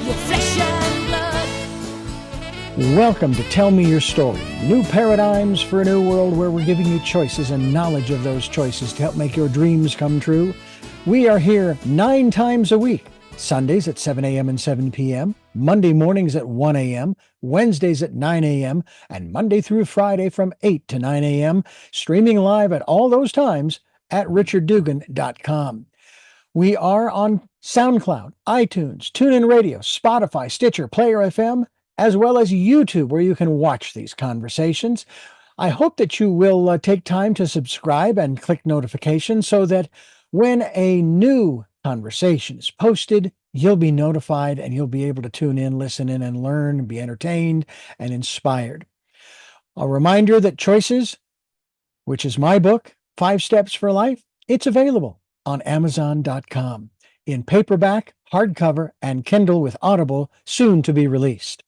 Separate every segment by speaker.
Speaker 1: your flesh and blood.
Speaker 2: Welcome to Tell Me Your Story, new paradigms for a new world where we're giving you choices and knowledge of those choices to help make your dreams come true. We are here 9 times a week, Sundays at 7 a.m. and 7 p.m., Monday mornings at 1 a.m., Wednesdays at 9 a.m., and Monday through Friday from 8 to 9 a.m., streaming live at all those times at richarddugan.com. We are on SoundCloud, iTunes, TuneIn Radio, Spotify, Stitcher, Player FM, as well as YouTube, where you can watch these conversations. I hope that you will take time to subscribe and click notifications so that when a new conversation is posted, you'll be notified and you'll be able to tune in, listen in, and learn, and be entertained and inspired. A reminder that Choices, which is my book, 5 Steps for Life, it's available on Amazon.com in paperback, hardcover, and Kindle with Audible, soon to be released.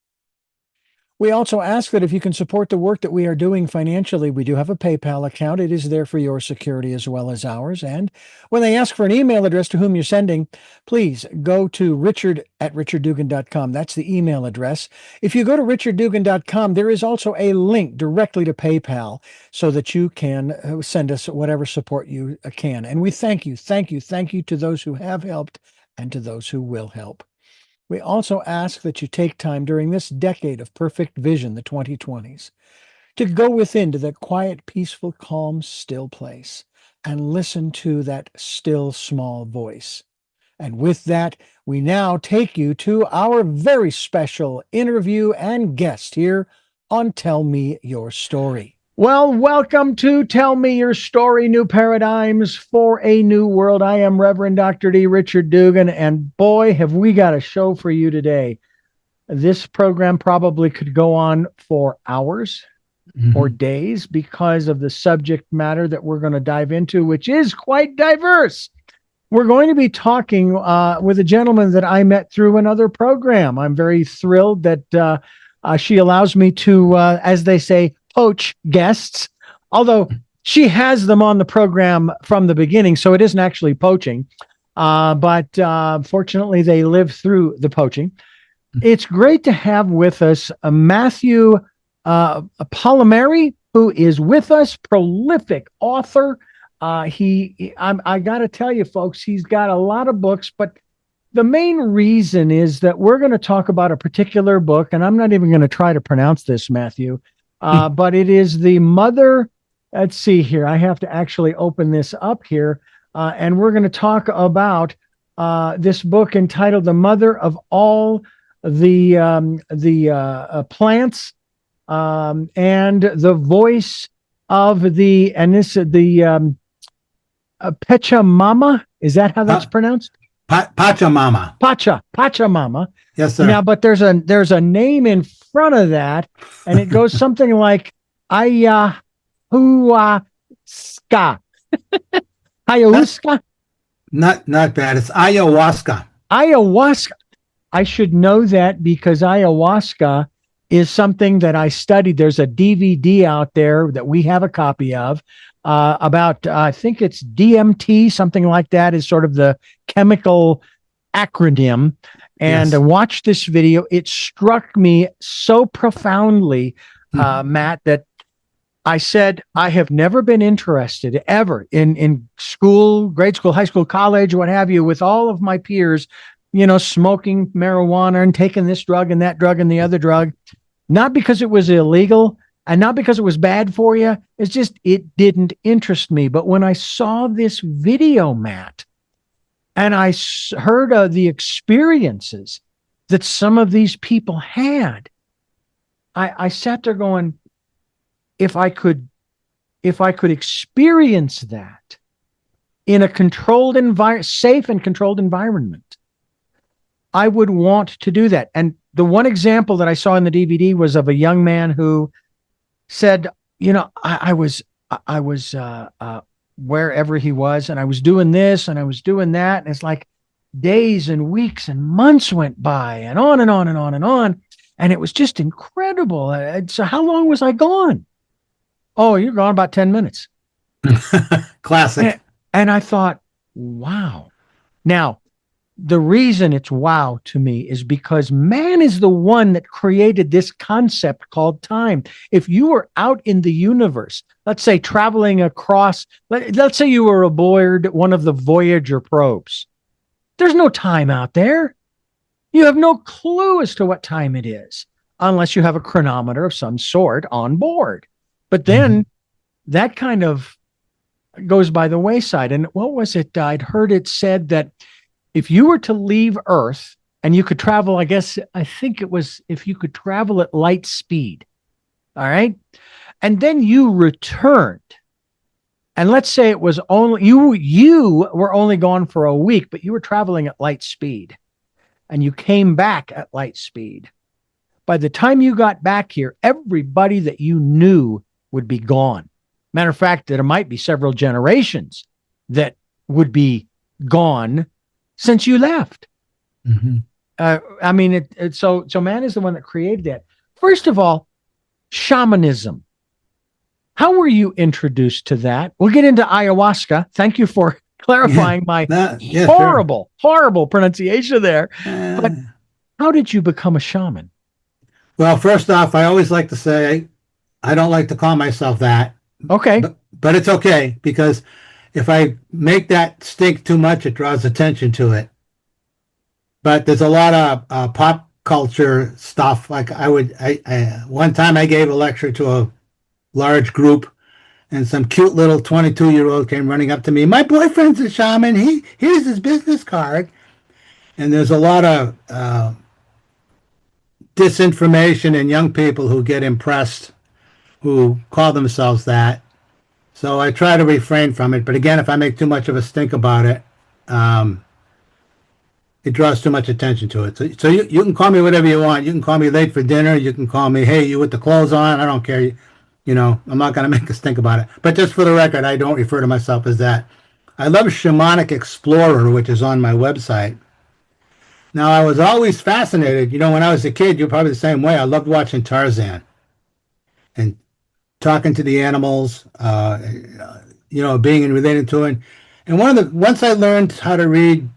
Speaker 2: We also ask that if you can support the work that we are doing financially, we do have a PayPal account. It is there for your security as well as ours. And when they ask for an email address to whom you're sending, please go to richard@richarddugan.com. That's the email address. If you go to richarddugan.com, there is also a link directly to PayPal so that you can send us whatever support you can. And we thank you to those who have helped and to those who will help. We also ask that you take time during this decade of perfect vision, the 2020s, to go within to that quiet, peaceful, calm, still place and listen to that still, small voice. And with that, we now take you to our very special interview and guest here on Tell Me Your Story. Well, welcome to Tell Me Your Story, New Paradigms for a New World. I am Reverend Dr. D. Richard Dugan, and boy, have we got a show for you today. This program probably could go on for hours or days because of the subject matter that we're going to dive into, which is quite diverse. We're going to be talking with a gentleman that I met through another program. I'm very thrilled that she allows me to, as they say, poach guests, although she has them on the program from the beginning, so it isn't actually poaching. But fortunately, they live through the poaching. It's great to have with us Matthew Pallamary, who is with us, prolific author. I got to tell you, folks, he's got a lot of books, but the main reason is that we're going to talk about a particular book, and I'm not even going to try to pronounce this, Matthew. But it is the mother. Let's see here. I have to actually open this up here. And we're going to talk about this book entitled The Mother of All the Plants and the Voice of the Pachamama. Is that how that's pronounced?
Speaker 3: Pachamama.
Speaker 2: Pachamama.
Speaker 3: Yes, sir.
Speaker 2: Now, but there's a name in front of that, and it goes something like AYAHUASCA. AYAHUASCA?
Speaker 3: Not bad. It's ayahuasca.
Speaker 2: Ayahuasca. I should know that because ayahuasca is something that I studied. There's a DVD out there that we have a copy of about, I think it's DMT, something like that is sort of the chemical acronym. And I watched this video. It struck me so profoundly, Matt, that I said, I have never been interested ever in school, grade school, high school, college, what have you, with all of my peers, smoking marijuana and taking this drug and that drug and the other drug, not because it was illegal and not because it was bad for you. It's just, it didn't interest me. But when I saw this video, Matt, and I heard of the experiences that some of these people had, I sat there going, if I could experience that in a controlled safe and controlled environment, I would want to do that. And the one example that I saw in the DVD was of a young man who said, I was wherever he was, and I was doing this and I was doing that, and it's like days and weeks and months went by, and on and on and on and on, and it was just incredible. So how long was I gone? Oh, you're gone about 10 minutes.
Speaker 3: Classic.
Speaker 2: And I thought, wow. Now, the reason it's wow to me is because man is the one that created this concept called time. If you were out in the universe, let's say traveling across, let's say you were aboard one of the Voyager probes, there's no time out there. You have no clue as to what time it is unless you have a chronometer of some sort on board. But then that kind of goes by the wayside. And what was it? I'd heard it said that if you were to leave Earth and you could travel, I think it was if you could travel at light speed, all right? And then you returned. And let's say it was only, you were only gone for a week, but you were traveling at light speed and you came back at light speed. By the time you got back here, everybody that you knew would be gone. Matter of fact, there might be several generations that would be gone since you left. I mean, so man is the one that created that. First of all, shamanism. How were you introduced to that? We'll get into ayahuasca. Thank you for clarifying my horrible pronunciation there. But how did you become a shaman?
Speaker 3: Well, first off, I always like to say I don't like to call myself that.
Speaker 2: Okay.
Speaker 3: But it's okay, because if I make that stink too much, it draws attention to it. But there's a lot of pop culture stuff. Like one time I gave a lecture to a large group, and some cute little 22-year-old came running up to me. My boyfriend's a shaman. Here's his business card. And there's a lot of disinformation and young people who get impressed, who call themselves that. So I try to refrain from it. But again, if I make too much of a stink about it, it draws too much attention to it. So you can call me whatever you want. You can call me late for dinner. You can call me, hey, you with the clothes on. I don't care. You know, I'm not going to make a stink about it. But just for the record, I don't refer to myself as that. I love Shamanic Explorer, which is on my website. Now, I was always fascinated. You know, when I was a kid, you're probably the same way. I loved watching Tarzan and talking to the animals, you know, being and relating to it. And once I learned how to read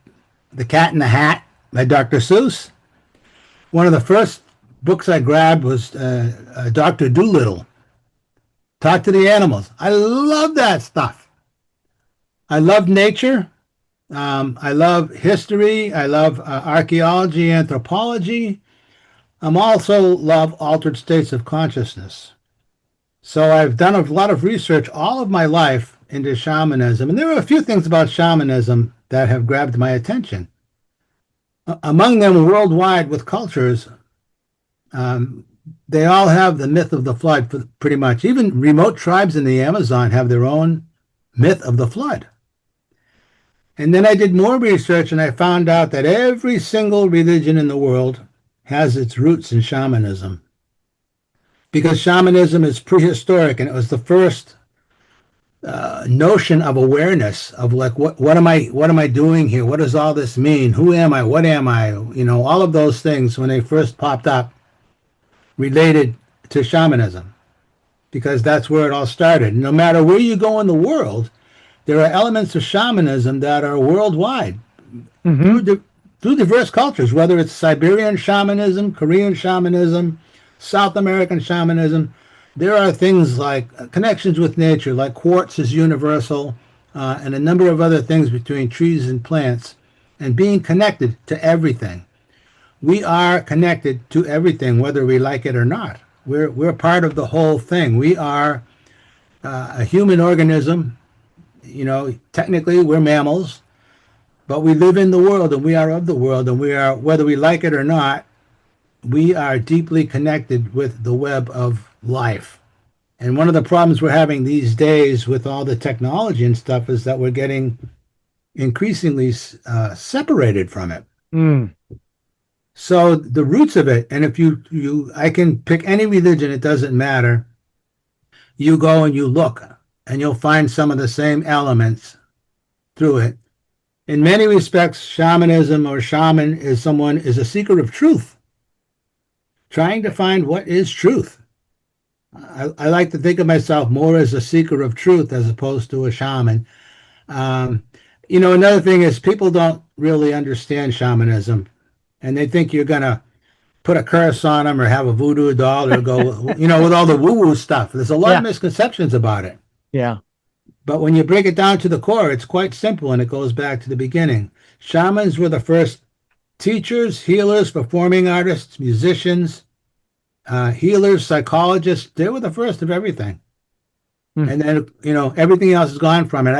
Speaker 3: The Cat in the Hat by Dr. Seuss, one of the first books I grabbed was Dr. Dolittle. Talk to the animals. I love that stuff. I love nature. I love history. I love archaeology, anthropology. I also love altered states of consciousness. So I've done a lot of research all of my life into shamanism. And there are a few things about shamanism that have grabbed my attention. Among them, worldwide with cultures, they all have the myth of the flood, pretty much. Even remote tribes in the Amazon have their own myth of the flood. And then I did more research, and I found out that every single religion in the world has its roots in shamanism. Because shamanism is prehistoric, and it was the first notion of awareness of like, what am I doing here? What does all this mean? Who am I? What am I? You know, all of those things when they first popped up related to shamanism, because that's where it all started. No matter where you go in the world, there are elements of shamanism that are worldwide through diverse cultures, whether it's Siberian shamanism, Korean shamanism, South American shamanism. There are things like connections with nature, like quartz is universal, and a number of other things between trees and plants, and being connected to everything. We are connected to everything, whether we like it or not. We're part of the whole thing. We are a human organism. You know, technically we're mammals, but we live in the world, and we are of the world, and we are, whether we like it or not, we are deeply connected with the web of life. And one of the problems we're having these days with all the technology and stuff is that we're getting increasingly separated from it. So the roots of it, and if I can pick any religion, it doesn't matter. You go and you look, and you'll find some of the same elements through it. In many respects, shamanism or shaman is a seeker of truth, trying to find what is truth. I like to think of myself more as a seeker of truth as opposed to a shaman. Another thing is people don't really understand shamanism, and they think you're gonna put a curse on them or have a voodoo doll or go, with all the woo-woo stuff. There's a lot of misconceptions about it.
Speaker 2: Yeah.
Speaker 3: But when you break it down to the core, it's quite simple, and it goes back to the beginning. Shamans were the first teachers, healers, performing artists, musicians, healers, psychologists. They were the first of everything. And then, everything else has gone from it.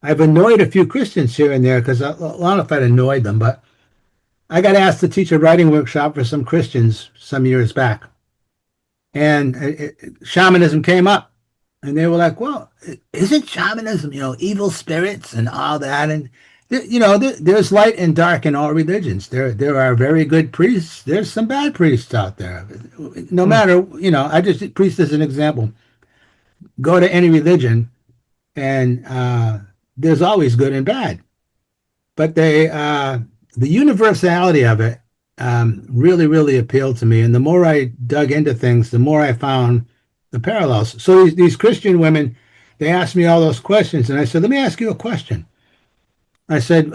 Speaker 3: I've annoyed a few Christians here and there because I don't know if I'd annoyed them, but I got asked to teach a writing workshop for some Christians some years back. And shamanism came up. And they were like, well, isn't shamanism, evil spirits and all that? And, there's light and dark in all religions. There are very good priests. There's some bad priests out there. No matter, I just priest as an example. Go to any religion and there's always good and bad. But the universality of it really, really appealed to me. And the more I dug into things, the more I found the parallels. So these Christian women, they asked me all those questions, and I said, let me ask you a question. I said,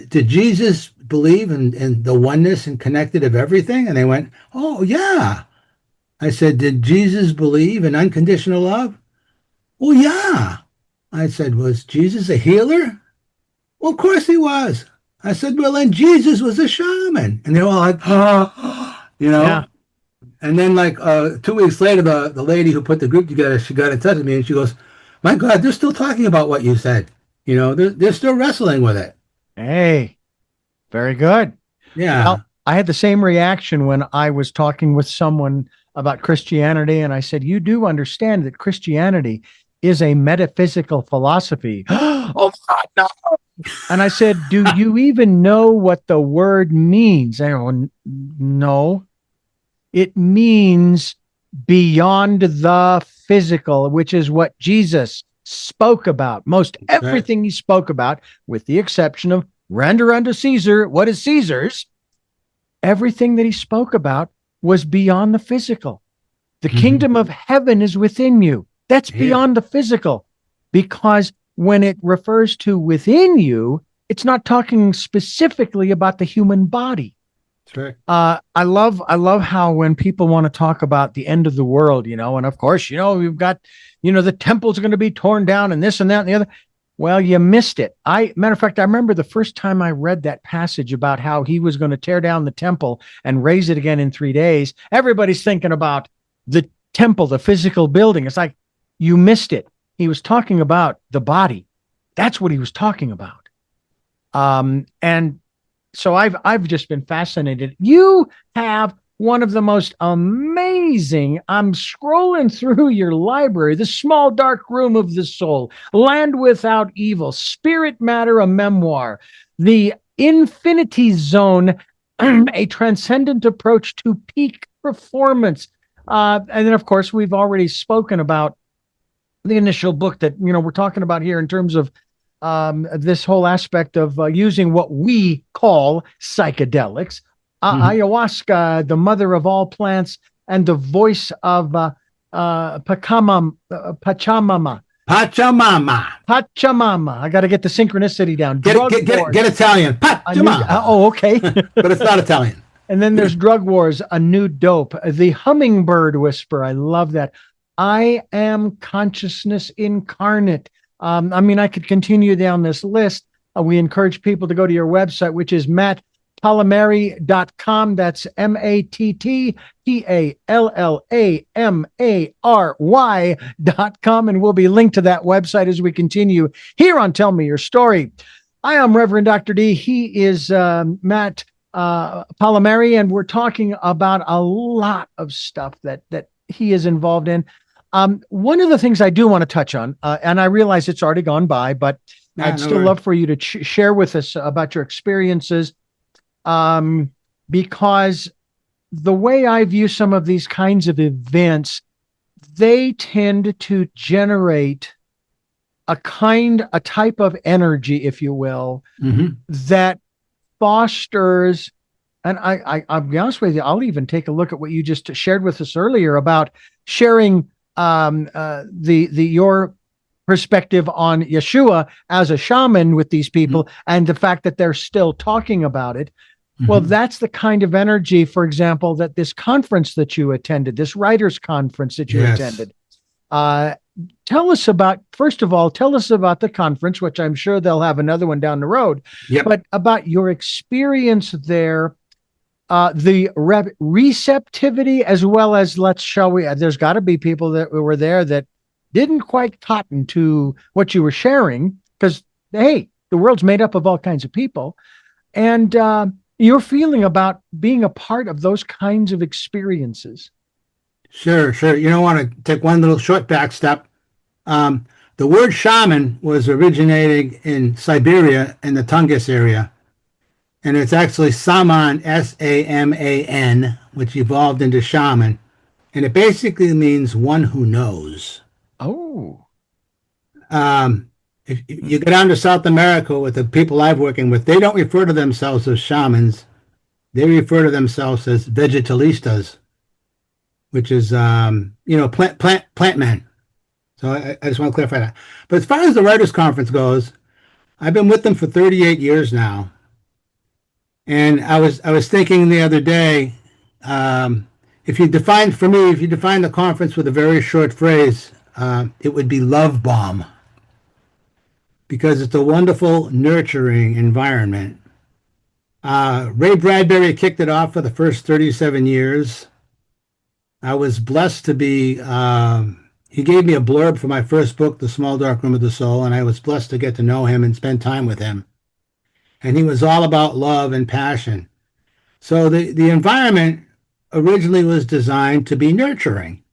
Speaker 3: did Jesus believe in the oneness and connected of everything? And they went, oh, yeah. I said, did Jesus believe in unconditional love? Oh, yeah. I said, was Jesus a healer? Well, of course he was. I said, well, then Jesus was a shaman. And they were all like,
Speaker 2: Yeah.
Speaker 3: And then, 2 weeks later, the lady who put the group together, she got in touch with me, and she goes, my God, they're still talking about what you said. They're still wrestling with it.
Speaker 2: Hey, very good.
Speaker 3: Yeah.
Speaker 2: Well, I had the same reaction when I was talking with someone about Christianity, and I said, you do understand that Christianity is a metaphysical philosophy. Oh, God, no. And I said, do you even know what the word means? And everyone, no. It means beyond the physical, which is what Jesus spoke about. Most everything he spoke about, with the exception of render unto Caesar what is Caesar's, everything that he spoke about was beyond the physical. The kingdom of heaven is within you. That's beyond the physical, because when it refers to within you, it's not talking specifically about the human body.
Speaker 3: That's right.
Speaker 2: I love how when people want to talk about the end of the world, and of course, we've got, the temple's going to be torn down and this and that and the other. Well, you missed it. Matter of fact, I remember the first time I read that passage about how he was going to tear down the temple and raise it again in 3 days. Everybody's thinking about the temple, the physical building. It's like, you missed it. He was talking about the body. That's what he was talking about. And so I've just been fascinated. You have one of the most amazing, I'm scrolling through your library, The Small Dark Room of the Soul, Land Without Evil, Spirit Matter, a memoir, The Infinity Zone, a transcendent approach to peak performance. And then, of course, we've already spoken about the initial book that, we're talking about here in terms of this whole aspect of using what we call psychedelics. Ayahuasca, the mother of all plants, and the voice of Pachamama. I got to get the synchronicity down.
Speaker 3: Get Italian. Pachamama.
Speaker 2: Okay.
Speaker 3: But it's not Italian.
Speaker 2: And then there's Drug Wars, A New Dope, The Hummingbird Whisper. I love that. I Am Consciousness Incarnate. I could continue down this list. We encourage people to go to your website, which is Pallamary.com. That's MattPallamary.com. And we'll be linked to that website as we continue here on Tell Me Your Story. I am Reverend Dr. D. He is Matt Pallamary, and we're talking about a lot of stuff that he is involved in. One of the things I do want to touch on, and I realize it's already gone by, but I'd still love for you to share with us about your experiences, because the way I view some of these kinds of events, they tend to generate a type of energy, if you will, that fosters, and I'll be honest with you, I'll even take a look at what you just shared with us earlier about sharing your perspective on Yeshua as a shaman with these people and the fact that they're still talking about it. Well, that's the kind of energy, for example, that this conference that you attended, this writers conference that you attended. Tell us about, first of all, tell us about the conference, which I'm sure they'll have another one down the road, but about your experience there, the receptivity, as well as there's got to be people that were there that didn't quite cotton to what you were sharing, because, hey, the world's made up of all kinds of people. And your feeling about being a part of those kinds of experiences.
Speaker 3: Sure. You don't want to take one little short back step. The word shaman was originating in Siberia in the Tungus area. And it's actually Saman, S-A-M-A-N, which evolved into shaman. And it basically means one who knows.
Speaker 2: Oh.
Speaker 3: If you go down to South America with the people I've working with, they don't refer to themselves as shamans. They refer to themselves as vegetalistas, which is, plant men. So I just want to clarify that. But as far as the Writers' Conference goes, I've been with them for 38 years now. And I was thinking the other day, if you define the conference with a very short phrase, it would be love bomb. Because it's a wonderful, nurturing environment. Ray Bradbury kicked it off for the first 37 years. I was blessed to be, he gave me a blurb for my first book, The Small Dark Room of the Soul, and I was blessed to get to know him and spend time with him. And he was all about love and passion. So the environment originally was designed to be nurturing.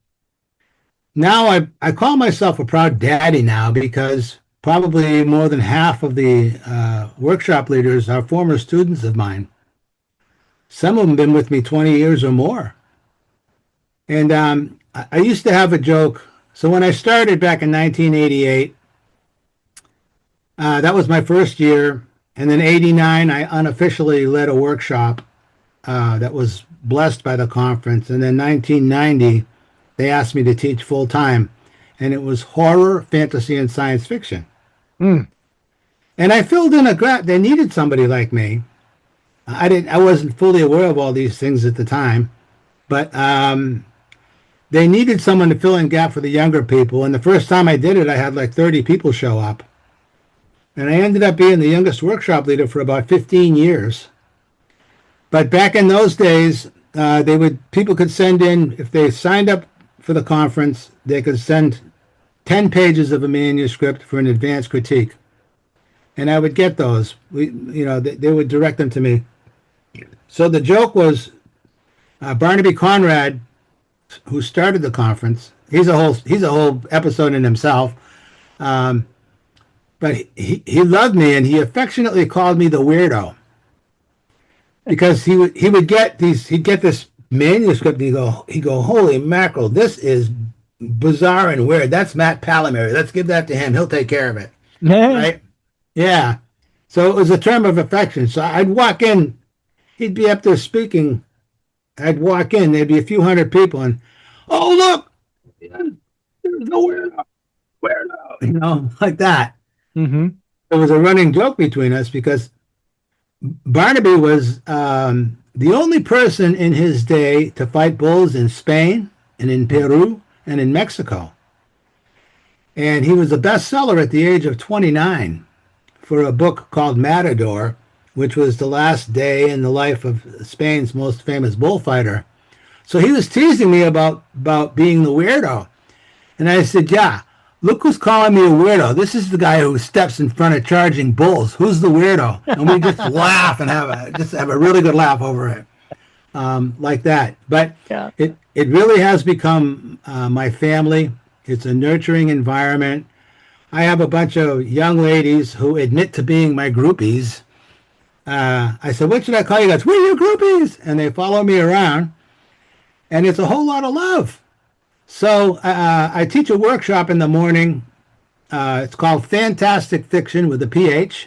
Speaker 3: Now I call myself a proud daddy now, because probably more than half of the workshop leaders are former students of mine. Some of them have been with me 20 years or more. And I used to have a joke. So when I started back in 1988, that was my first year. And then 89, I unofficially led a workshop that was blessed by the conference. And then 1990, they asked me to teach full time. And it was horror, fantasy, and science fiction. And I filled in a gap. They needed somebody like me. I wasn't fully aware of all these things at the time, but they needed someone to fill in gap for the younger people. And the first time I did it, I had like 30 people show up. And I ended up being the youngest workshop leader for about 15 years. But back in those days, people could send in, if they signed up for the conference, they could send 10 pages of a manuscript for an advanced critique. And I would get those. They would direct them to me. So the joke was Barnaby Conrad, who started the conference. He's a whole episode in himself. But he loved me, and he affectionately called me the weirdo. Because he would get he'd get this manuscript, and he'd go, holy mackerel, this is bizarre and weird. That's Matt Pallamary. Let's give that to him. He'll take care of it. Right? Yeah. So it was a term of affection. So I'd walk in, he'd be up there speaking. I'd walk in, there'd be a few hundred people, and look, there's no weirdo, like that. Mm-hmm. There was a running joke between us because Barnaby was the only person in his day to fight bulls in Spain and in Peru and in Mexico. And he was a bestseller at the age of 29 for a book called Matador, which was the last day in the life of Spain's most famous bullfighter. So he was teasing me about being the weirdo. And I said, yeah, look who's calling me a weirdo. This is the guy who steps in front of charging bulls. Who's the weirdo? And we just laugh and have a really good laugh over it, like that. But yeah. It really has become my family. It's a nurturing environment. I have a bunch of young ladies who admit to being my groupies. I said, what should I call you guys? We're your groupies. And they follow me around. And it's a whole lot of love. So I teach a workshop in the morning. It's called Fantastic Fiction with a PH.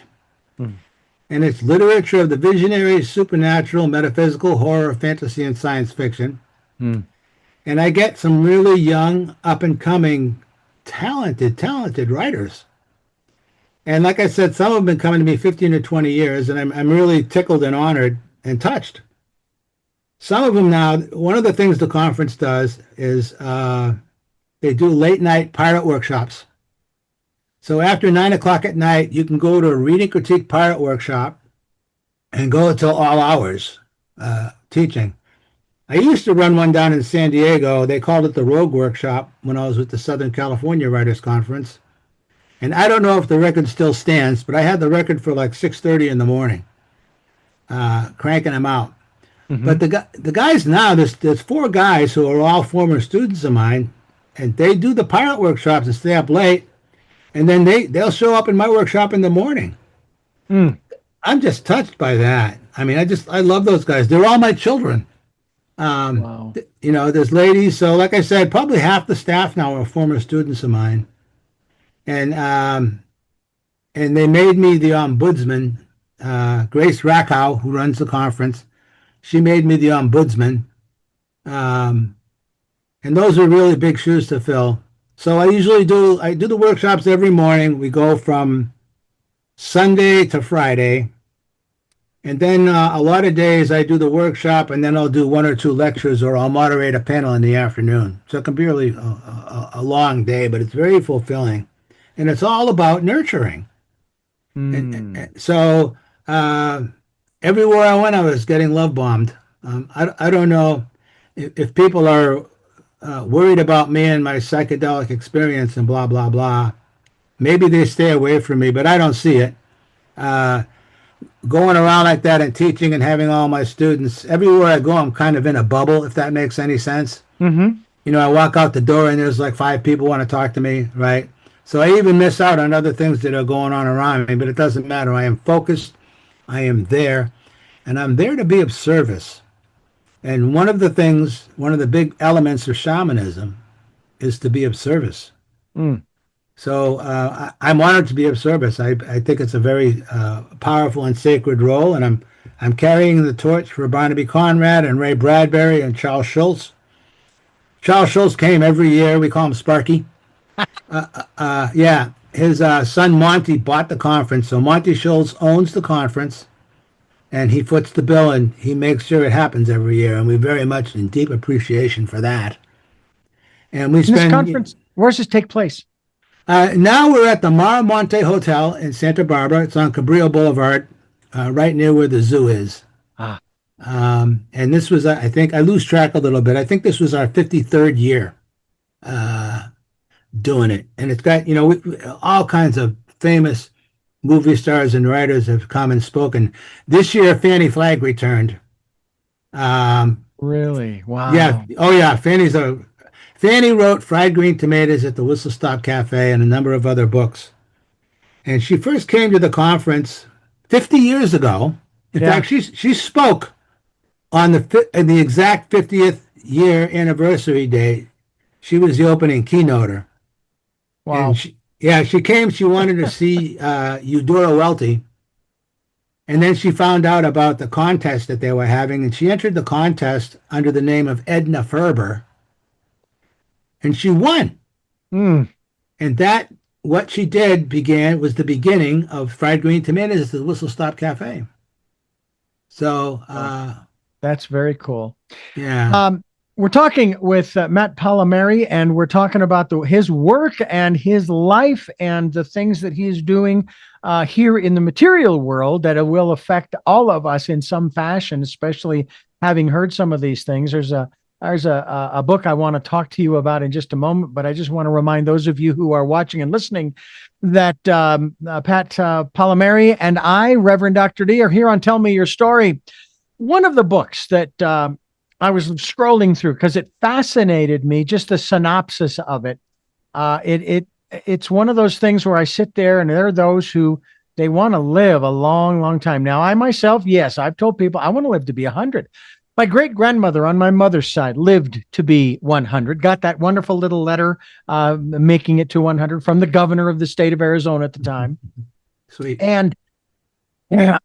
Speaker 3: And it's literature of the visionary, supernatural, metaphysical, horror, fantasy, and science fiction. And I get some really young, up-and-coming talented writers. And like I said, some have been coming to me 15 to 20 years, and I'm really tickled and honored and touched. Some of them now, one of the things the conference does is they do late night pirate workshops. So after 9 o'clock at night, you can go to a reading critique pirate workshop and go until all hours teaching. I used to run one down in San Diego. They called it the Rogue Workshop when I was with the Southern California Writers Conference. And I don't know if the record still stands, but I had the record for like 6:30 in the morning, cranking them out. Mm-hmm. But the guys now, there's 4 guys who are all former students of mine, and they do the pirate workshops and stay up late, and then they'll show up in my workshop in the morning. I'm just touched by that. I mean, I love those guys. They're all my children. Wow. You know, there's ladies. So like I said, probably half the staff now are former students of mine. And they made me the ombudsman. Grace Rakow, who runs the conference, she made me the ombudsman. And those are really big shoes to fill. So I do the workshops every morning. We go from Sunday to Friday. And then a lot of days I do the workshop, and then I'll do 1 or 2 lectures, or I'll moderate a panel in the afternoon. So it can be really a long day, but it's very fulfilling. And it's all about nurturing. And so everywhere I went, I was getting love bombed. I don't know if people are worried about me and my psychedelic experience and blah, blah, blah. Maybe they stay away from me, but I don't see it. Going around like that and teaching and having all my students, everywhere I go, I'm kind of in a bubble, if that makes any sense. Mm-hmm. You know, I walk out the door and there's like 5 people want to talk to me, right? So I even miss out on other things that are going on around me, but it doesn't matter. I am focused. I am there, and I'm there to be of service. And one of the big elements of shamanism is to be of service. So I'm honored to be of service. I think it's a very powerful and sacred role, and I'm carrying the torch for Barnaby Conrad and Ray Bradbury and Charles Schultz. Charles Schultz came every year. We call him Sparky. Yeah, his son Monty bought the conference, so Monty Schultz owns the conference, and he foots the bill, and he makes sure it happens every year, and we're very much in deep appreciation for that. And we spend... This
Speaker 2: conference, where does this take place?
Speaker 3: Now we're at the Mar Monte Hotel in Santa Barbara. It's on Cabrillo Boulevard, right near where the zoo is. And this was, I think, I lose track a little bit. I think this was our 53rd year doing it. And it's got, all kinds of famous movie stars and writers have come and spoken. This year, Fanny Flagg returned.
Speaker 2: Really? Wow.
Speaker 3: Yeah. Oh, yeah. Fanny wrote Fried Green Tomatoes at the Whistle Stop Cafe and a number of other books. And she first came to the conference 50 years ago. In fact, she spoke on the exact 50th year anniversary day. She was the opening keynoter.
Speaker 2: Wow.
Speaker 3: And she came. She wanted to see Eudora Welty. And then she found out about the contest that they were having, and she entered the contest under the name of Edna Ferber. And she won. And what she did was the beginning of Fried Green Tomatoes at the Whistle Stop Cafe. So
Speaker 2: that's very cool.
Speaker 3: Yeah.
Speaker 2: We're talking with Matt Pallamary, and we're talking about his work and his life and the things that he's doing here in the material world that it will affect all of us in some fashion, especially having heard some of these things. There's a book I want to talk to you about in just a moment, but I just want to remind those of you who are watching and listening that Pat Pallamary and I, Reverend Dr. D, are here on Tell Me Your Story. One of the books that I was scrolling through because it fascinated me, just the synopsis of it. It's one of those things where I sit there and there are those who they want to live a long, long time. Now, I myself, yes, I've told people I want to live to be 100. My great-grandmother on my mother's side lived to be 100, got that wonderful little letter making it to 100 from the governor of the state of Arizona at the time.
Speaker 3: Sweet.
Speaker 2: And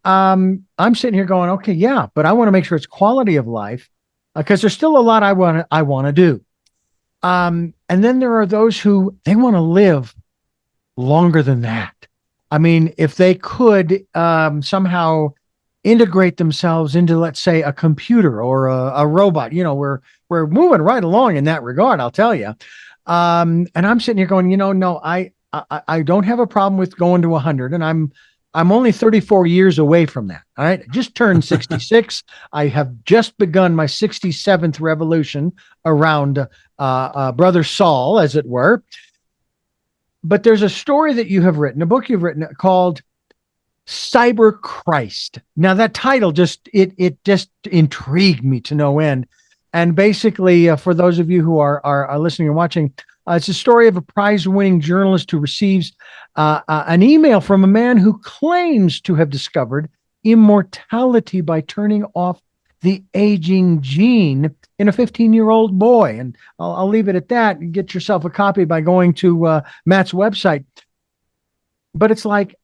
Speaker 2: I'm sitting here going, okay, yeah, but I want to make sure it's quality of life because there's still a lot I want to do. And And then there are those who they want to live longer than that. I mean, if they could somehow integrate themselves into, let's say, a computer or a robot, we're moving right along in that regard, I'll tell you. And I'm sitting here going, no, I don't have a problem with going to 100, and I'm only 34 years away from that. All right, I just turned 66. I have just begun my 67th revolution around Brother Saul, as it were. But there's a story that you have written, a book you've written called Cyber Christ. Now that title just intrigued me to no end. And basically, for those of you who are listening and watching, it's a story of a prize-winning journalist who receives an email from a man who claims to have discovered immortality by turning off the aging gene in a 15-year-old boy. And I'll leave it at that. You get yourself a copy by going to Matt's website. But it's like,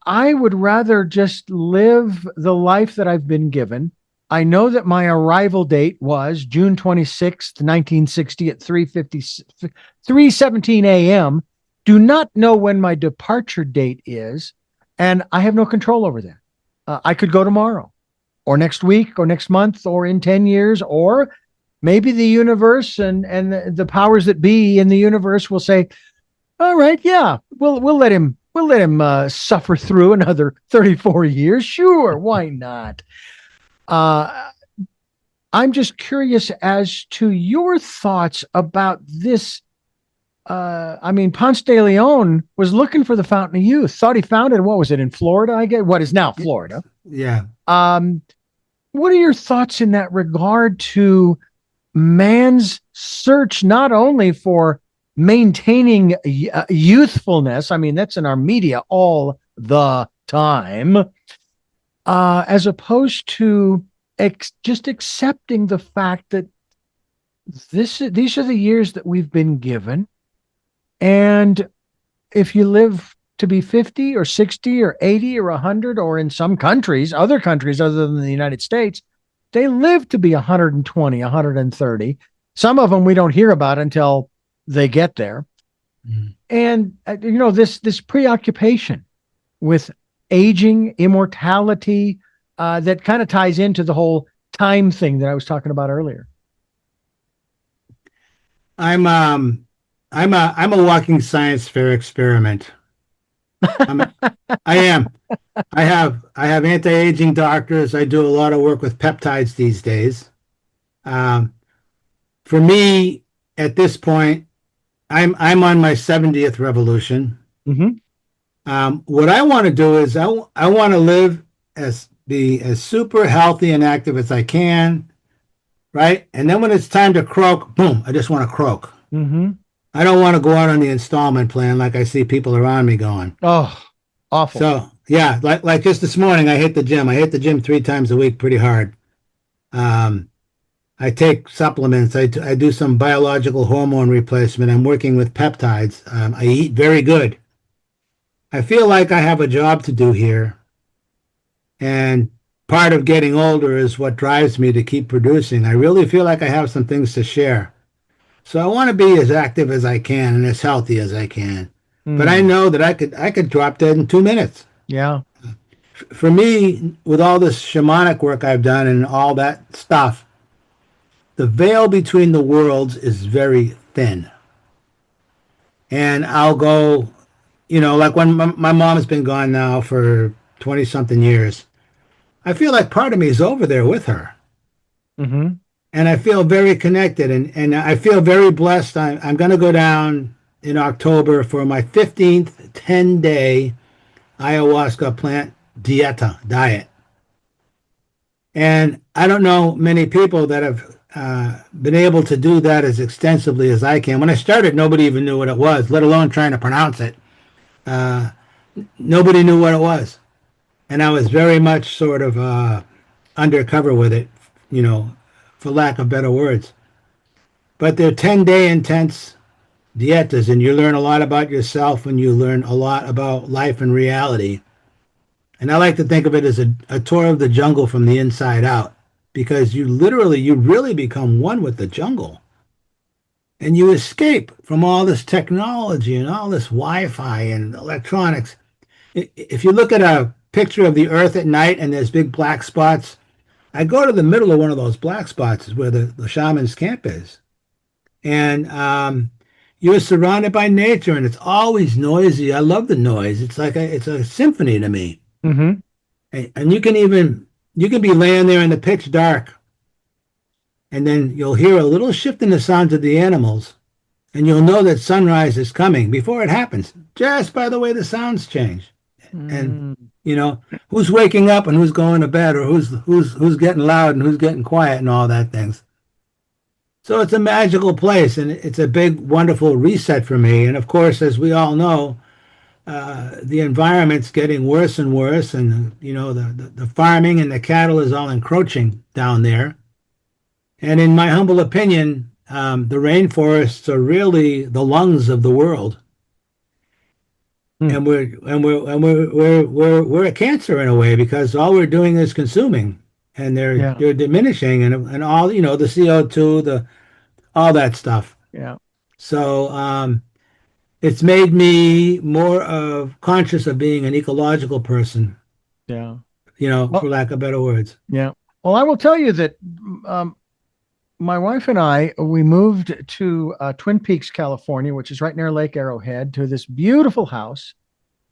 Speaker 2: I would rather just live the life that I've been given. I know that my arrival date was June 26th, 1960 at 3:17 a.m. Do not know when my departure date is, and I have no control over that. I could go tomorrow, or next week, or next month, or in 10 years, or maybe the universe and the powers that be in the universe will say, all right, yeah, we'll let him suffer through another 34 years. Sure, why not? I'm just curious as to your thoughts about this. Ponce de Leon was looking for the Fountain of Youth, thought he found it. What was it, in Florida? I guess what is now Florida.
Speaker 3: Yeah.
Speaker 2: What are your thoughts in that regard to man's search, not only for maintaining youthfulness? I mean, that's in our media all the time, as opposed to just accepting the fact that these are the years that we've been given. And if you live to be 50 or 60 or 80 or 100, or in some countries, other countries other than the United States, they live to be 120, 130. Some of them we don't hear about until they get there. Mm. And, this preoccupation with aging, immortality, that kind of ties into the whole time thing that I was talking about earlier.
Speaker 3: I'm a walking science fair experiment. I am. I have anti-aging doctors. I do a lot of work with peptides these days. For me, at this point, I'm on my 70th revolution. Mm-hmm. What I want to do is I want to be as super healthy and active as I can, right? And then when it's time to croak, boom, I just want to croak. Mm-hmm. I don't want to go out on the installment plan like I see people around me going.
Speaker 2: Oh, awful.
Speaker 3: So, yeah, like just this morning, I hit the gym. I hit the gym 3 times a week pretty hard. I take supplements. I do some biological hormone replacement. I'm working with peptides. I eat very good. I feel like I have a job to do here. And part of getting older is what drives me to keep producing. I really feel like I have some things to share. So I want to be as active as I can and as healthy as I can. Mm. But I know that I could drop dead in 2 minutes.
Speaker 2: Yeah.
Speaker 3: For me, with all this shamanic work I've done and all that stuff, the veil between the worlds is very thin. And I'll go, like when my mom has been gone now for 20-something years, I feel like part of me is over there with her. Mm-hmm. And I feel very connected, and I feel very blessed. I'm going to go down in October for my 15th 10-day ayahuasca plant diet. And I don't know many people that have been able to do that as extensively as I can. When I started, nobody even knew what it was, let alone trying to pronounce it. Nobody knew what it was. And I was very much sort of undercover with it, for lack of better words. But they're 10-day intense dietas, and you learn a lot about yourself, and you learn a lot about life and reality. And I like to think of it as a tour of the jungle from the inside out, because you really become one with the jungle. and you escape from all this technology and all this Wi-Fi and electronics. If you look at a picture of the Earth at night and there's big black spots, I go to the middle of one of those black spots is where the shaman's camp is. And you're surrounded by nature and it's always noisy. I love the noise. It's a symphony to me.
Speaker 2: Mm-hmm.
Speaker 3: And you can be laying there in the pitch dark and then you'll hear a little shift in the sounds of the animals and you'll know that sunrise is coming before it happens, just by the way the sounds change. And who's waking up and who's going to bed, or who's getting loud and who's getting quiet and all that things. So it's a magical place, and it's a big, wonderful reset for me. And of course, as we all know, the environment's getting worse and worse, and the farming and the cattle is all encroaching down there. And in my humble opinion, the rainforests are really the lungs of the world. And we're a cancer in a way, because all we're doing is consuming, and they're diminishing, and all the CO2, all that stuff.
Speaker 2: Yeah.
Speaker 3: So it's made me more conscious of being an ecological person.
Speaker 2: Yeah.
Speaker 3: For lack of better words.
Speaker 2: Yeah. Well, I will tell you that my wife and I, we moved to Twin Peaks, California, which is right near Lake Arrowhead, to this beautiful house.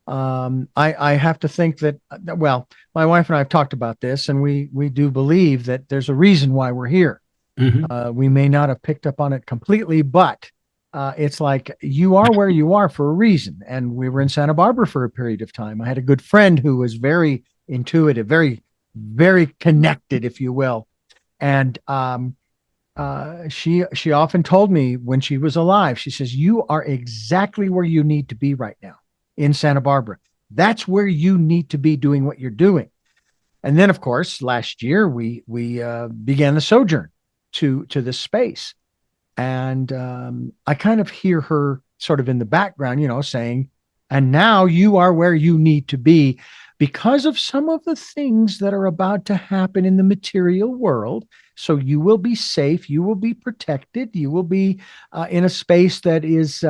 Speaker 2: I have to think that, well, my wife and I have talked about this, and we do believe that there's a reason why we're here.
Speaker 3: Mm-hmm.
Speaker 2: We may not have picked up on it completely, but it's like you are where you are for a reason. And we were in Santa Barbara for a period of time. I had a good friend who was very intuitive, very, very connected, if you will. And she often told me when she was alive, she says, you are exactly where you need to be right now in Santa Barbara. That's where you need to be doing what you're doing. And then, of course, last year we began the sojourn to this space. And I kind of hear her sort of in the background, saying, and now you are where you need to be because of some of the things that are about to happen in the material world. So you will be safe. You will be protected. You will be in a space that is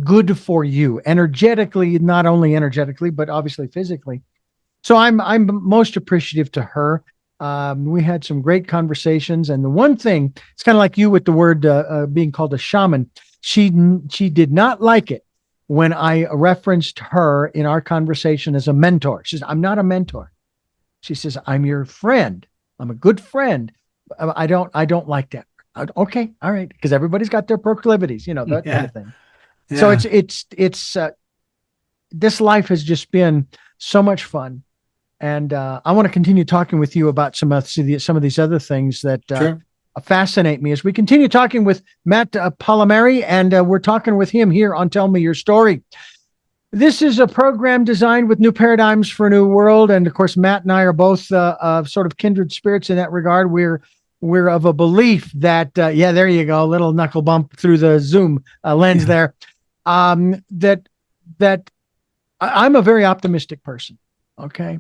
Speaker 2: good for you energetically, not only energetically, but obviously physically. So I'm most appreciative to her. We had some great conversations. And the one thing, it's kind of like you with the word being called a shaman. She did not like it when I referenced her in our conversation as a mentor. She says, I'm not a mentor. She says, I'm your friend. I'm a good friend. I don't like that. Okay. All right. Because everybody's got their proclivities, that kind of thing. Yeah. So it's this life has just been so much fun. And I want to continue talking with you about some of these other things that
Speaker 3: sure.
Speaker 2: Fascinate me as we continue talking with Matt Pallamary, and we're talking with him here on Tell Me Your Story. This is a program designed with new paradigms for a new world. And of course, Matt and I are both sort of kindred spirits in that regard. We're of a belief that, there you go, a little knuckle bump through the Zoom lens there. That I'm a very optimistic person. Okay.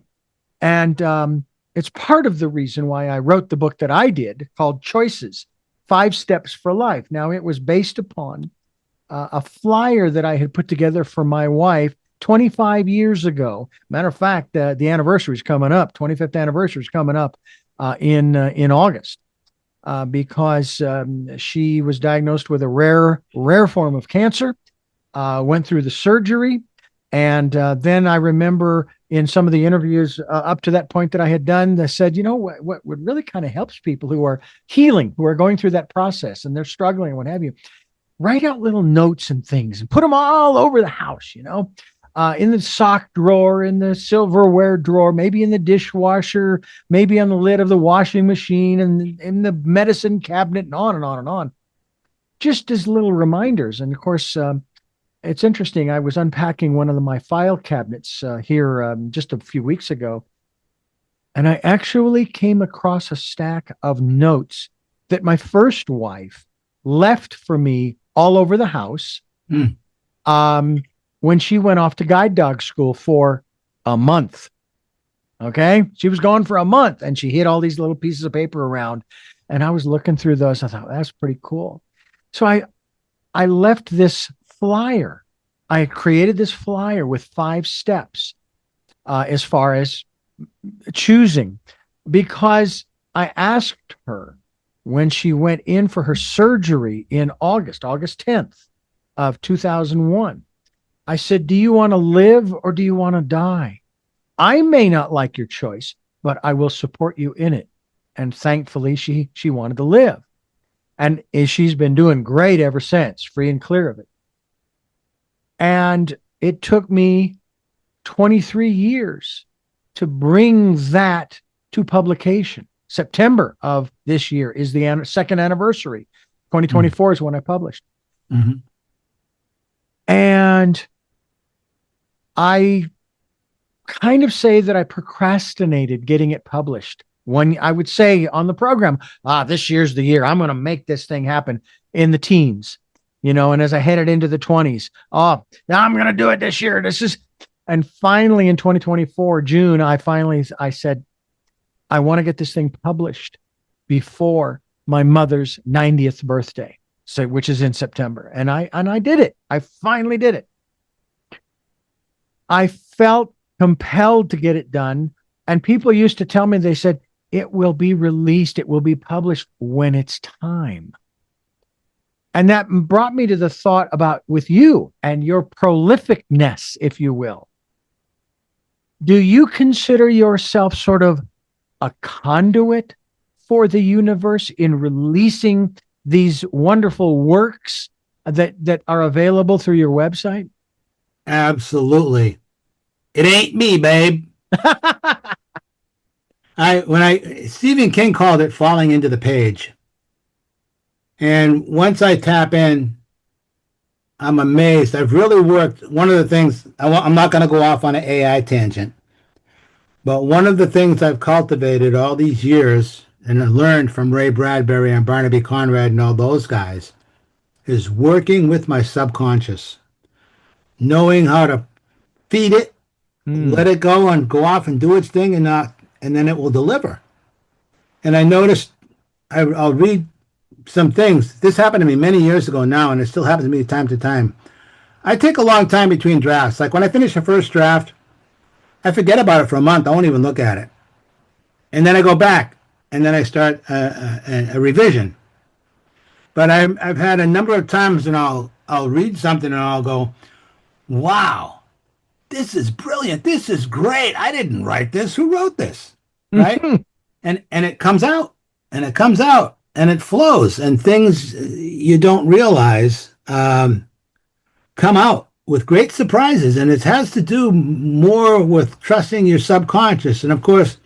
Speaker 2: And it's part of the reason why I wrote the book that I did called Choices, 5 Steps for Life. Now, it was based upon a flyer that I had put together for my wife 25 years ago. Matter of fact, the anniversary is coming up. 25th anniversary is coming up in August because she was diagnosed with a rare form of cancer, went through the surgery. And then I remember in some of the interviews up to that point that I had done, they said, what really kind of helps people who are healing, who are going through that process and they're struggling and what have you, write out little notes and things and put them all over the house, in the sock drawer, in the silverware drawer, maybe in the dishwasher, maybe on the lid of the washing machine and in the medicine cabinet and on and on and on, just as little reminders. And of course, it's interesting. I was unpacking one of my file cabinets here just a few weeks ago, and I actually came across a stack of notes that my first wife left for me all over the house when she went off to guide dog school for a month. Okay? She was gone for a month, and she hid all these little pieces of paper around, and I was looking through those. I thought, that's pretty cool. So I left this flyer. I created this flyer with 5 steps as far as choosing, because I asked her when she went in for her surgery in August 10th of 2001. I said, do you want to live or do you want to die? I may not like your choice, but I will support you in it. And thankfully, she wanted to live. And she's been doing great ever since, free and clear of it. And it took me 23 years to bring that to publication. September of this year is the second anniversary. 2024 is when I published.
Speaker 3: Mm-hmm.
Speaker 2: And I kind of say that I procrastinated getting it published. When I would say on the program, this year's the year, I'm going to make this thing happen, in the teens, and as I headed into the 20s, now I'm going to do it this year. And finally in 2024, June, I said, I want to get this thing published before my mother's 90th birthday, which is in September. And I did it. I finally did it. I felt compelled to get it done. And people used to tell me, they said, it will be released, it will be published when it's time. And that brought me to the thought about, with you and your prolificness, if you will, do you consider yourself sort of a conduit for the universe in releasing these wonderful works that are available through your website?
Speaker 3: Absolutely. It ain't me, babe. Stephen King called it falling into the page. And once I tap in, I'm amazed. I've really worked. One of the things, I'm not going to go off on an AI tangent, but one of the things I've cultivated all these years and I learned from Ray Bradbury and Barnaby Conrad and all those guys is working with my subconscious, knowing how to feed it, let it go and go off and do its thing, and then it will deliver. And I noticed, I'll read some things. This happened to me many years ago now, and it still happens to me time to time. I take a long time between drafts. Like when I finish a first draft, I forget about it for a month. I won't even look at it. And then I go back, and then I start a revision. But I've had a number of times, and I'll read something, and I'll go, wow, this is brilliant. This is great. I didn't write this. Who wrote this? Right? And it comes out, and it comes out, and it flows, and things you don't realize come out with great surprises. And it has to do more with trusting your subconscious. And of course,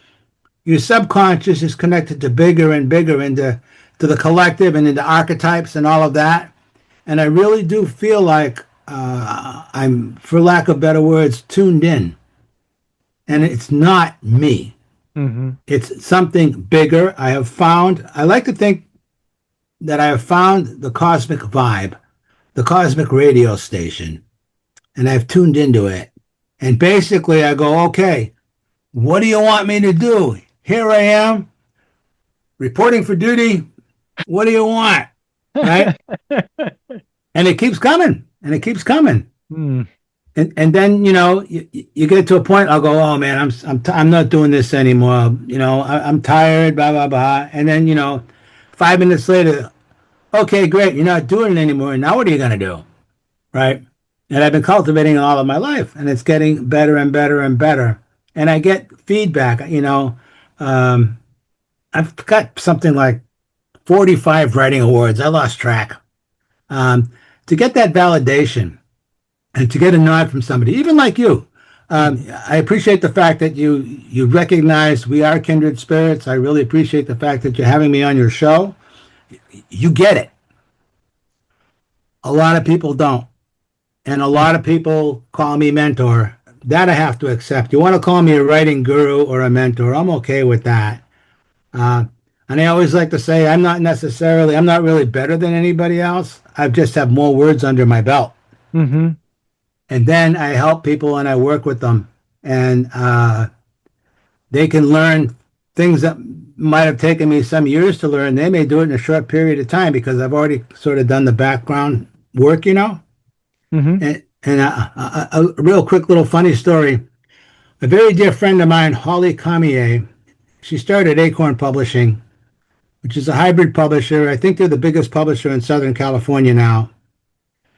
Speaker 3: your subconscious is connected to bigger and bigger, into the collective and into archetypes and all of that. And I really do feel like I'm, for lack of better words, tuned in. And it's not me. Mm-hmm. It's something bigger. I like to think that I have found the cosmic vibe, the cosmic radio station, and I've tuned into it. And basically I go, okay, what do you want me to do? Here I am, reporting for duty. What do you want? Right? And it keeps coming, and it keeps coming. And then, you get to a point, I'll go, oh man, I'm not doing this anymore. I'm tired, blah, blah, blah. And then, 5 minutes later, okay, great. You're not doing it anymore. Now what are you going to do? Right. And I've been cultivating it all of my life, and it's getting better and better and better. And I get feedback, I've got something like 45 writing awards. I lost track. To get that validation and to get a nod from somebody, even like you, I appreciate the fact that you recognize we are kindred spirits. I really appreciate the fact that you're having me on your show. You get it. A lot of people don't. And a lot of people call me mentor. That I have to accept. You want to call me a writing guru or a mentor, I'm okay with that. And I always like to say I'm not really better than anybody else. I just have more words under my belt. Mm-hmm. And then I help people and I work with them. And they can learn things that might have taken me some years to learn. They may do it in a short period of time because I've already sort of done the background work, you know.
Speaker 2: Mm-hmm.
Speaker 3: And a real quick little funny story. A very dear friend of mine, Holly Cormier, she started Acorn Publishing, which is a hybrid publisher. I think they're the biggest publisher in Southern California now.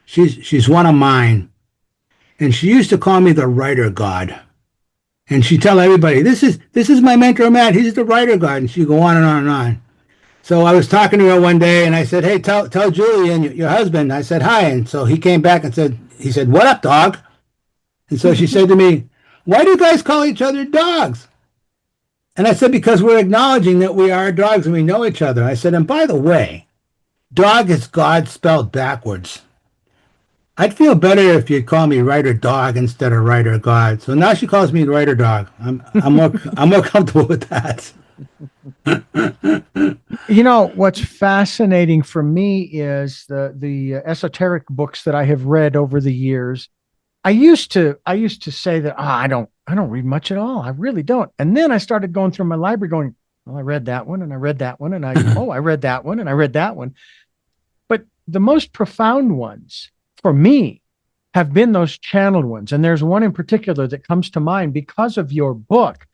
Speaker 3: She's one of mine, and she used to call me the writer god. And she'd tell everybody, "This is my mentor Matt. He's the writer god." And she'd go on and on and on. So I was talking to her one day, and I said, "Hey, tell Julian, your husband." I said hi, and so he came back and said, "What up, dog?" And so she said to me, "Why do you guys call each other dogs?" And I said, "Because we're acknowledging that we are dogs and we know each other." I said, "And by the way, dog is God spelled backwards. I'd feel better if you'd call me writer dog instead of writer God." So now she calls me writer dog. I'm more comfortable with that.
Speaker 2: You know, what's fascinating for me is the esoteric books that I have read over the years. I used to say that I don't read much at all. I really don't. And then I started going through my library going, well, I read that one and I read that one and I read that one and I read that one. But the most profound ones for me have been those channeled ones. And there's one in particular that comes to mind because of your book,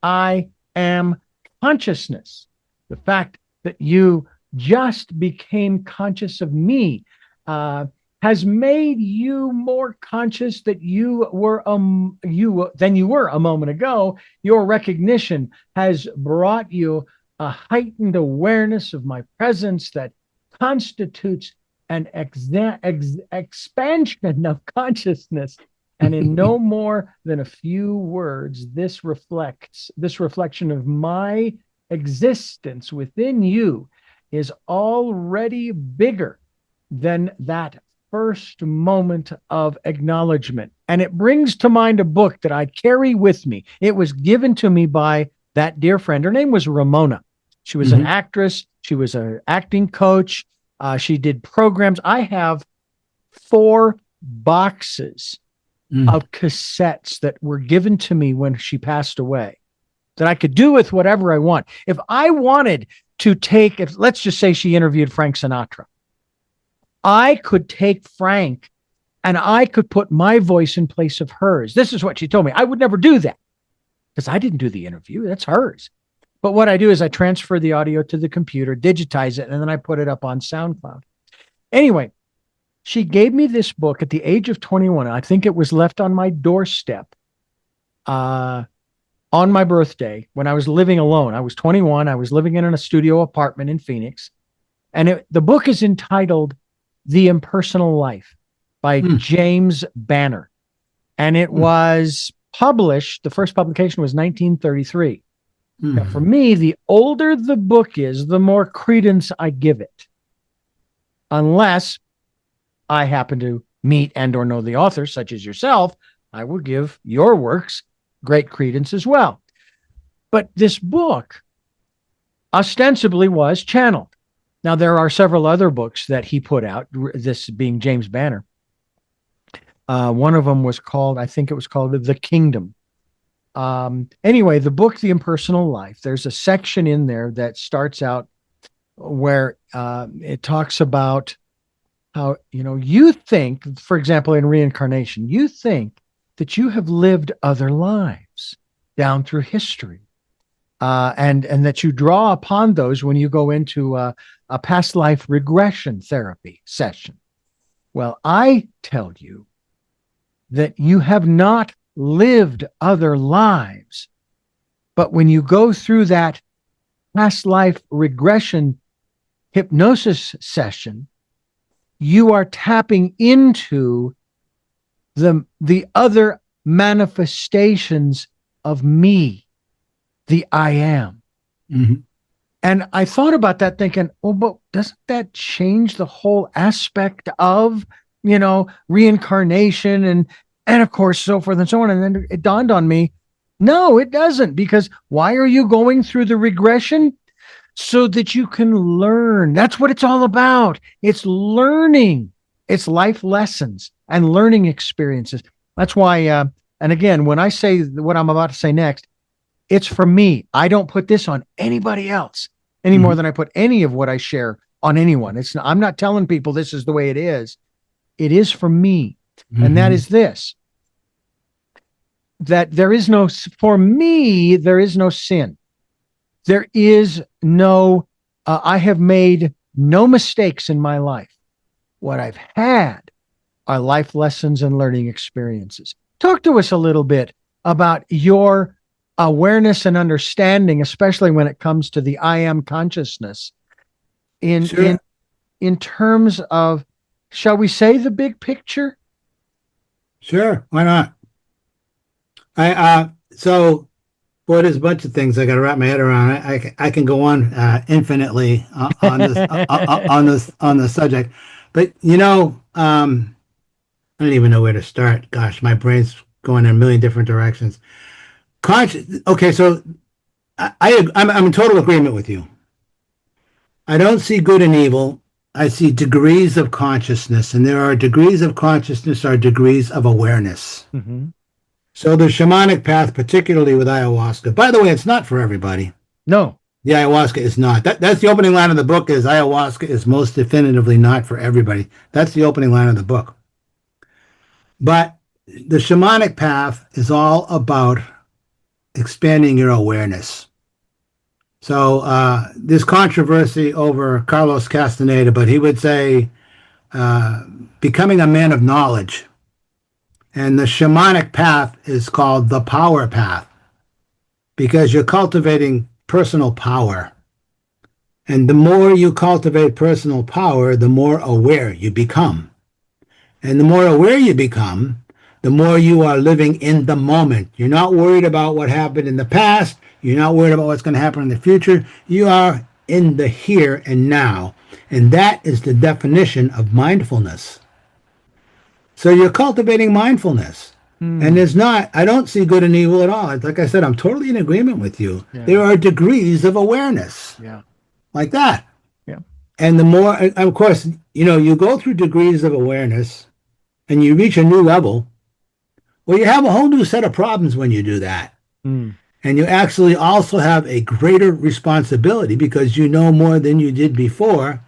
Speaker 2: I Am Consciousness. The fact that you just became conscious of me has made you more conscious that you were than you were a moment ago. Your recognition has brought you a heightened awareness of my presence that constitutes an expansion of consciousness. And in no more than a few words, this reflection of my existence within you is already bigger than that first moment of acknowledgement. And it brings to mind a book that I carry with me. It was given to me by that dear friend. Her name was Ramona. She was an actress. She was an acting coach. She did programs. I have 4 boxes of cassettes that were given to me when she passed away that I could do with whatever I want. If I wanted to let's just say she interviewed Frank Sinatra, I could take Frank and I could put my voice in place of hers. This is what she told me. I would never do that because I didn't do the interview. That's hers. But what I do is I transfer the audio to the computer, digitize it, and then I put it up on SoundCloud. Anyway, she gave me this book at the age of 21. I think it was left on my doorstep on my birthday when I was living alone. I was 21. I was living in a studio apartment in Phoenix. And the book is entitled The Impersonal Life by James Banner. And it was published, the first publication was 1933. Now, for me, the older the book is, the more credence I give it. Unless I happen to meet and or know the author, such as yourself, I will give your works great credence as well. But this book ostensibly was channeled. Now, there are several other books that he put out, this being James Banner. One of them was called, I think it was called The Kingdom. Anyway, the book, The Impersonal Life, there's a section in there that starts out where it talks about how, you think, for example, in reincarnation, you think that you have lived other lives down through history. And that you draw upon those when you go into a past life regression therapy session. Well, I tell you that you have not lived other lives, but when you go through that past life regression hypnosis session, you are tapping into the other manifestations of me, the I am. And I thought about that thinking, well, but doesn't that change the whole aspect of, reincarnation and of course, so forth and so on. And then it dawned on me, no, it doesn't. Because why are you going through the regression? So that you can learn. That's what it's all about. It's learning. It's life lessons and learning experiences. That's why, and again, when I say what I'm about to say next, it's for me. I don't put this on anybody else any more than I put any of what I share on anyone. I'm not telling people this is the way it is. it is for me. And that is this, that for me, there is no sin. There is no, I have made no mistakes in my life. What I've had are life lessons and learning experiences. Talk to us a little bit about your awareness and understanding, especially when it comes to the I am consciousness in terms of, shall we say, the big picture?
Speaker 3: Sure, why not? So, boy, there's a bunch of things I got to wrap my head around. I can go on infinitely on this on the subject, but I don't even know where to start. Gosh, my brain's going in a million different directions. Okay, so I'm in total agreement with you. I don't see good and evil. I see degrees of consciousness, and there are degrees of consciousness, are degrees of awareness.
Speaker 2: Mm-hmm.
Speaker 3: So the shamanic path, particularly with ayahuasca, by the way, it's not for everybody.
Speaker 2: No.
Speaker 3: The ayahuasca is not. That's the opening line of the book, is ayahuasca is most definitively not for everybody. That's the opening line of the book. But the shamanic path is all about expanding your awareness. So there's controversy over Carlos Castaneda, but he would say becoming a man of knowledge. And the shamanic path is called the power path because you're cultivating personal power. And the more you cultivate personal power, the more aware you become. And the more aware you become, the more you are living in the moment. You're not worried about what happened in the past. You're not worried about what's going to happen in the future. You are in the here and now. And that is the definition of mindfulness. So you're cultivating mindfulness. And I don't see good and evil at all. Like I said, I'm totally in agreement with you. Yeah. There are degrees of awareness.
Speaker 2: Yeah.
Speaker 3: Like that.
Speaker 2: Yeah.
Speaker 3: And the more, of course, you go through degrees of awareness and you reach a new level. Well, you have a whole new set of problems when you do that. And you actually also have a greater responsibility because you know more than you did before.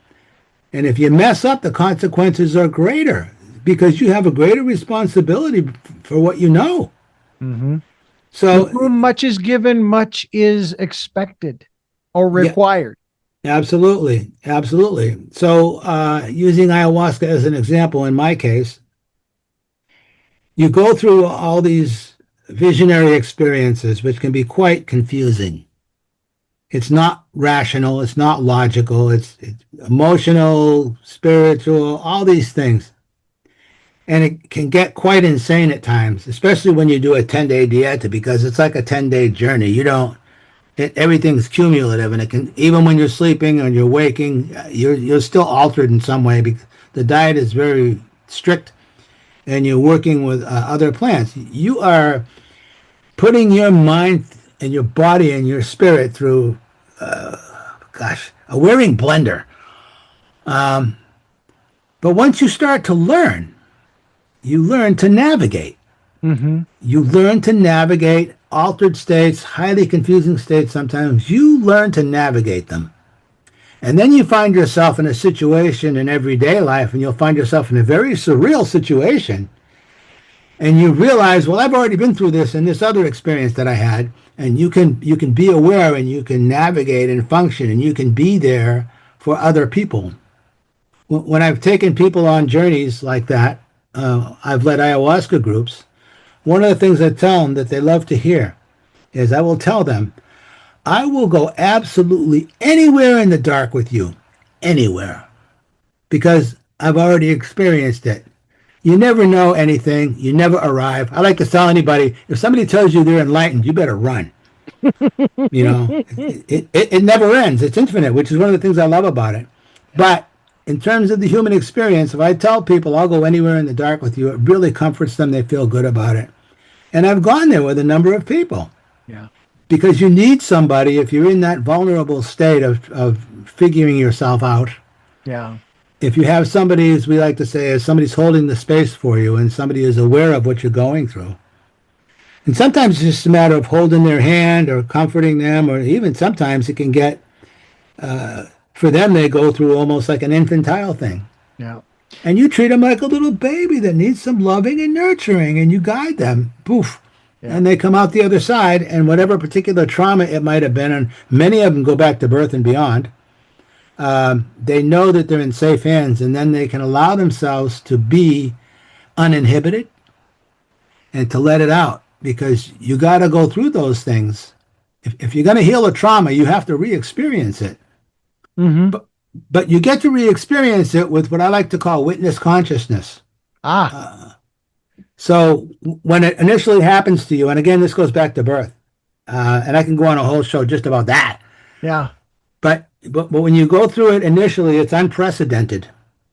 Speaker 3: And if you mess up, the consequences are greater because you have a greater responsibility for what you know.
Speaker 2: Mm-hmm.
Speaker 3: So
Speaker 2: much is given, much is expected or required.
Speaker 3: Yeah, absolutely. Absolutely. So using ayahuasca as an example, in my case, you go through all these visionary experiences, which can be quite confusing. It's not rational. It's not logical. It's emotional, spiritual, all these things. And it can get quite insane at times, especially when you do a 10-day dieta, because it's like a 10-day journey. Everything's cumulative, and it can, even when you're sleeping and you're waking, you're still altered in some way because the diet is very strict and you're working with other plants. You are putting your mind and your body and your spirit through, a wearing blender. But once you start to learn, you learn to navigate.
Speaker 2: Mm-hmm.
Speaker 3: You learn to navigate altered states, highly confusing states sometimes. You learn to navigate them. And then you find yourself in a situation in everyday life, and you'll find yourself in a very surreal situation. And you realize, well, I've already been through this in this other experience that I had. And you can be aware and you can navigate and function and you can be there for other people. When I've taken people on journeys like that, I've led ayahuasca groups. One of the things I tell them that they love to hear is I will tell them, I will go absolutely anywhere in the dark with you, anywhere, because I've already experienced it. You never know anything. You never arrive. I like to tell anybody, if somebody tells you they're enlightened, you better run. It never ends. It's infinite, which is one of the things I love about it. But in terms of the human experience, if I tell people I'll go anywhere in the dark with you, it really comforts them. They feel good about it. And I've gone there with a number of people.
Speaker 2: Yeah.
Speaker 3: Because you need somebody, if you're in that vulnerable state of figuring yourself out.
Speaker 2: Yeah.
Speaker 3: If you have somebody, as we like to say, as somebody's holding the space for you and somebody is aware of what you're going through. And sometimes it's just a matter of holding their hand or comforting them, or even sometimes it can get, for them, they go through almost like an infantile thing.
Speaker 2: Yeah.
Speaker 3: And you treat them like a little baby that needs some loving and nurturing, and you guide them. Poof.
Speaker 2: Yeah.
Speaker 3: And they come out the other side, and whatever particular trauma it might have been, and many of them go back to birth and beyond, they know that they're in safe hands, and then they can allow themselves to be uninhibited and to let it out, because you got to go through those things. If you're going to heal a trauma, you have to re-experience it.
Speaker 2: Mm-hmm.
Speaker 3: But you get to re-experience it with what I like to call witness consciousness. So when it initially happens to you, and again, this goes back to birth, and I can go on a whole show just about that.
Speaker 2: Yeah.
Speaker 3: But when you go through it initially, it's unprecedented.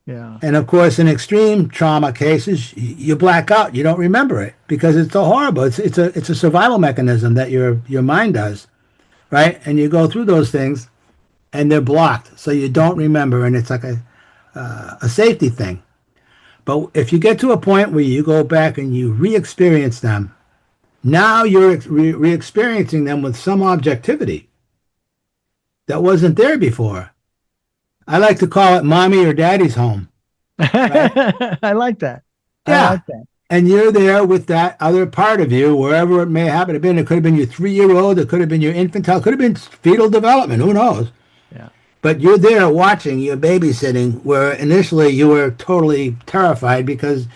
Speaker 2: Yeah.
Speaker 3: And of course, in extreme trauma cases, you black out. You don't remember it because it's so horrible. It's a survival mechanism that your mind does, right? And you go through those things, and they're blocked, so you don't remember, and it's like a safety thing. But if you get to a point where you go back and you re-experience them, now you're re-experiencing them with some objectivity that wasn't there before. I like to call it mommy or daddy's home. Right?
Speaker 2: I like that.
Speaker 3: Yeah.
Speaker 2: I like that.
Speaker 3: And you're there with that other part of you, wherever it may happen to be. It could have been your 3-year-old, it could have been your infantile, it could have been fetal development, who knows?
Speaker 2: Yeah.
Speaker 3: But you're there watching, you're babysitting, where initially you were totally terrified because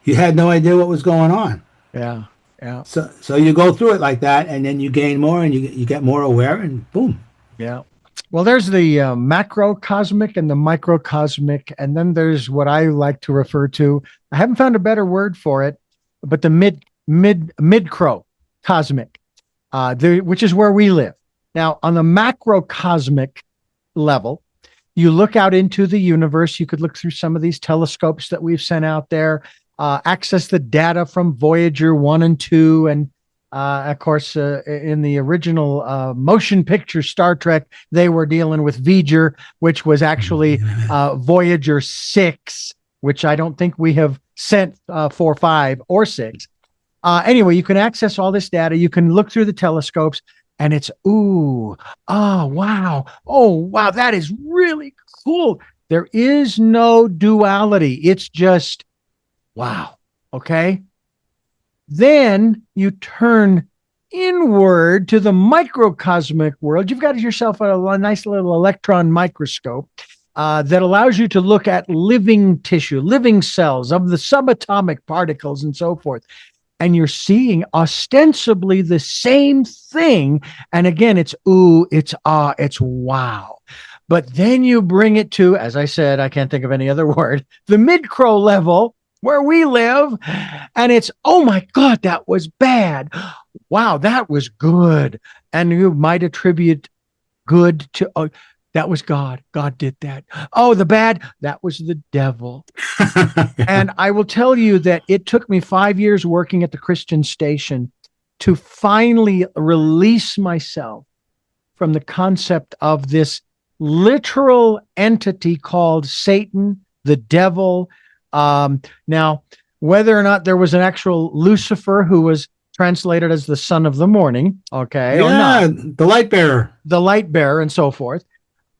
Speaker 3: you had no idea what was going on.
Speaker 2: Yeah. Yeah.
Speaker 3: So you go through it like that, and then you gain more, and you get more aware, and boom.
Speaker 2: Yeah. Well, there's the macrocosmic and the microcosmic, and then there's what I like to refer to. I haven't found a better word for it, but the microcosmic, which is where we live. Now, on the macrocosmic level, you look out into the universe. You could look through some of these telescopes that we've sent out there, access the data from Voyager 1 and 2, and of course, in the original motion picture Star Trek, they were dealing with Voyager, which was actually Voyager 6, which I don't think we have sent 4, 5, or 6. Anyway, you can access all this data. You can look through the telescopes, and it's, ooh, oh, wow. Oh, wow, that is really cool. There is no duality. It's just, wow, okay? Then you turn inward to the microcosmic world. You've got yourself a nice little electron microscope that allows you to look at living tissue, living cells of the subatomic particles and so forth. And you're seeing ostensibly the same thing. And again, it's ooh, it's ah, it's wow. But then you bring it to, as I said, I can't think of any other word, the micro level, where we live, and it's, oh my God, that was bad. Wow, that was good. And you might attribute good to, oh, that was God. God did that. Oh, the bad, that was the devil. And I will tell you that it took me 5 years working at the Christian station to finally release myself from the concept of this literal entity called Satan, the devil. Now, whether or not there was an actual Lucifer who was translated as the son of the morning, okay, or not,
Speaker 3: the light bearer,
Speaker 2: and so forth,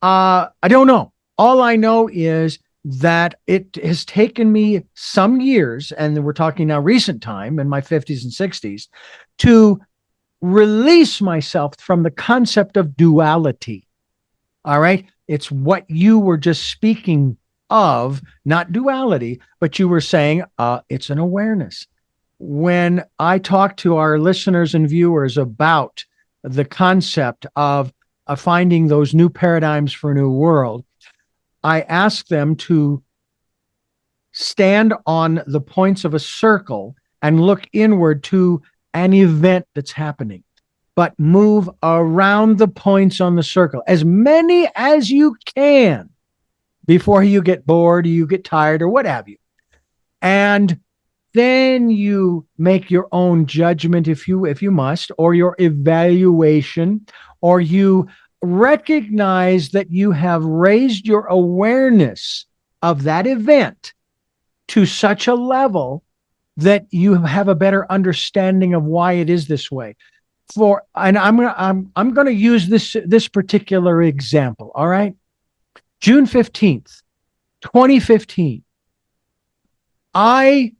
Speaker 2: I don't know. All I know is that it has taken me some years, and we're talking now recent time in my 50s and 60s, to release myself from the concept of duality. All right? It's what you were just speaking of, not duality, but you were saying it's an awareness. When I talk to our listeners and viewers about the concept of finding those new paradigms for a new world, I ask them to stand on the points of a circle and look inward to an event that's happening, but move around the points on the circle, as many as you can, before you get bored, or you get tired, or what have you. And then you make your own judgment if you must, or your evaluation, or you recognize that you have raised your awareness of that event to such a level that you have a better understanding of why it is this way. And I'm going to use this particular example, all right? June 15th, 2015, I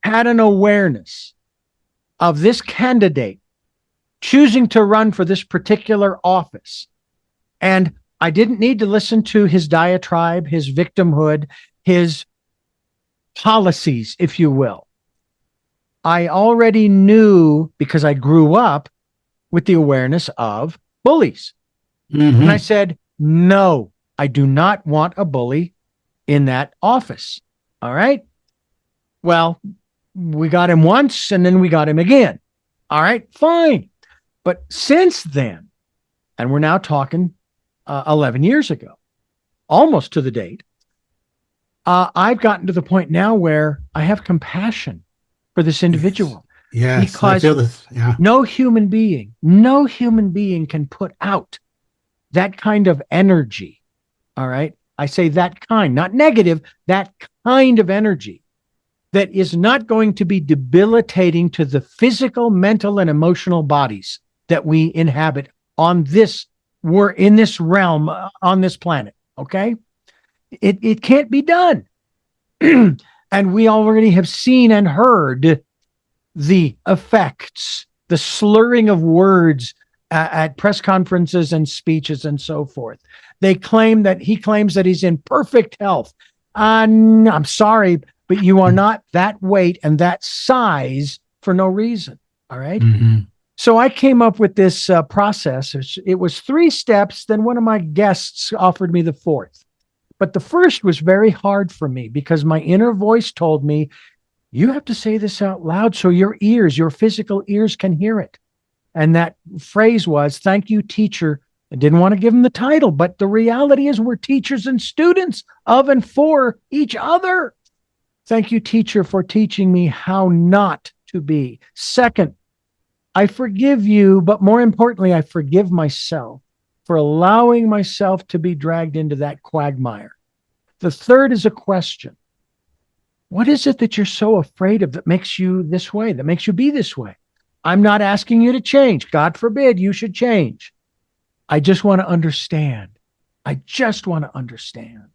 Speaker 2: had an awareness of this candidate choosing to run for this particular office. And I didn't need to listen to his diatribe, his victimhood, his policies, if you will. I already knew, because I grew up with the awareness of bullies. And I said, no, I do not want a bully in that office. All right. Well, we got him once and then we got him again. All right, fine. But since then, and we're now talking 11 years ago, almost to the date, I've gotten to the point now where I have compassion for this individual.
Speaker 3: Yes,
Speaker 2: because
Speaker 3: I feel this. Yeah.
Speaker 2: no human being can put out that kind of energy. All right. I say that kind, not negative, that kind of energy that is not going to be debilitating to the physical, mental, and emotional bodies that we inhabit on this, we're in this realm, on this planet. Okay. It can't be done. And we already have seen and heard the effects, the slurring of words at press conferences and speeches and so forth. He claims that he's in perfect health. I'm sorry, but you are not that weight and that size for no reason. All right. So I came up with this process. It was 3 steps. Then one of my guests offered me the 4th. But the first was very hard for me because my inner voice told me, you have to say this out loud so your ears, your physical ears, can hear it. And that phrase was, thank you, teacher. I didn't want to give him the title, but the reality is we're teachers and students of and for each other. Thank you, teacher, for teaching me how not to be. Second, I forgive you, but more importantly, I forgive myself for allowing myself to be dragged into that quagmire. The third is a question. What is it that you're so afraid of that makes you this way, that makes you be this way? I'm not asking you to change. God forbid you should change. I just want to understand. I just want to understand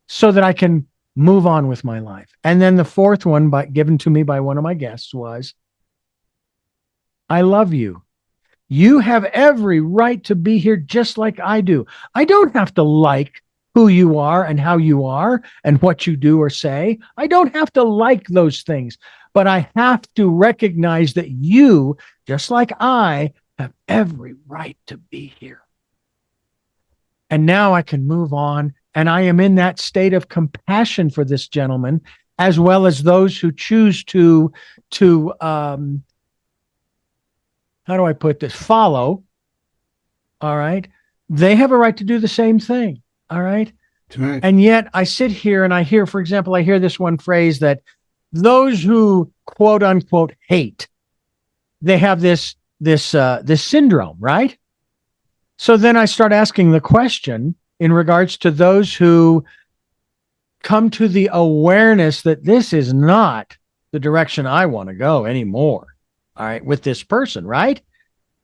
Speaker 2: so that I can move on with my life. And then the 4th one, given to me by one of my guests, was, I love you. You have every right to be here just like I do. I don't have to like who you are and how you are and what you do or say. I don't have to like those things, but I have to recognize that you, just like I, have every right to be here. And now I can move on. And I am in that state of compassion for this gentleman, as well as those who choose to how do I put this? Follow. All right. They have a right to do the same thing. All right.
Speaker 3: That's right.
Speaker 2: And yet I sit here and I hear, for example, I hear this one phrase that those who quote unquote hate, they have this syndrome, right? So then I start asking the question in regards to those who come to the awareness that this is not the direction I want to go anymore. All right, with this person, right?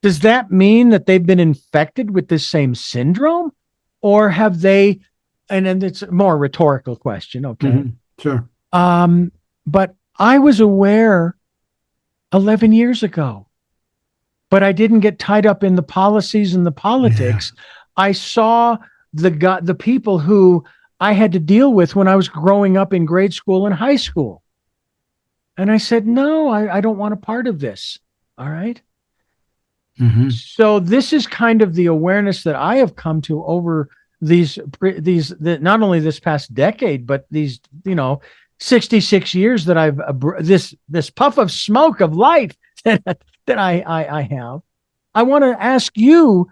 Speaker 2: Does that mean that they've been infected with this same syndrome? Or have they, and then it's a more rhetorical question, okay?
Speaker 3: Sure.
Speaker 2: But I was aware 11 years ago, but I didn't get tied up in the policies and the politics. Yeah. I saw the people who I had to deal with when I was growing up in grade school and high school. And I said, no, I don't want a part of this. All right. So this is kind of the awareness that I have come to over these not only this past decade, but these, 66 years that I've this puff of smoke of life that I have. I want to ask you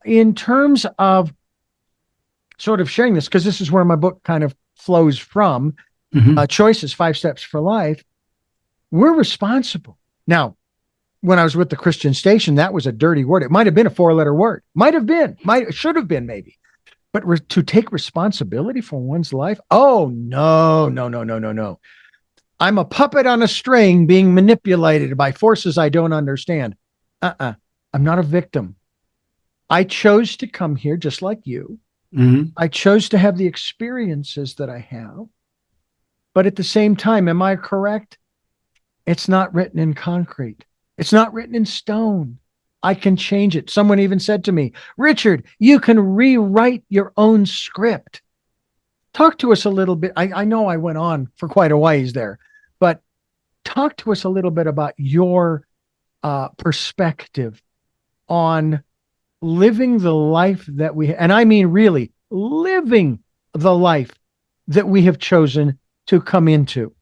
Speaker 2: in terms of sort of sharing this, because this is where my book kind of flows from, Choices, 5 Steps for Life. We're responsible. Now, when I was with the Christian Station, that was a dirty word. It might have been a 4-letter word. Should have been maybe. But to take responsibility for one's life? Oh, no. I'm a puppet on a string being manipulated by forces I don't understand. I'm not a victim. I chose to come here just like you. I chose to have the experiences that I have. But at the same time, am I correct? It's not written in concrete. It's not written in stone. I can change it. Someone even said to me, Richard, you can rewrite your own script. Talk to us a little bit. I know I went on for quite a ways there, but talk to us a little bit about your perspective on living the life that and I mean really living the life that we have chosen to come into.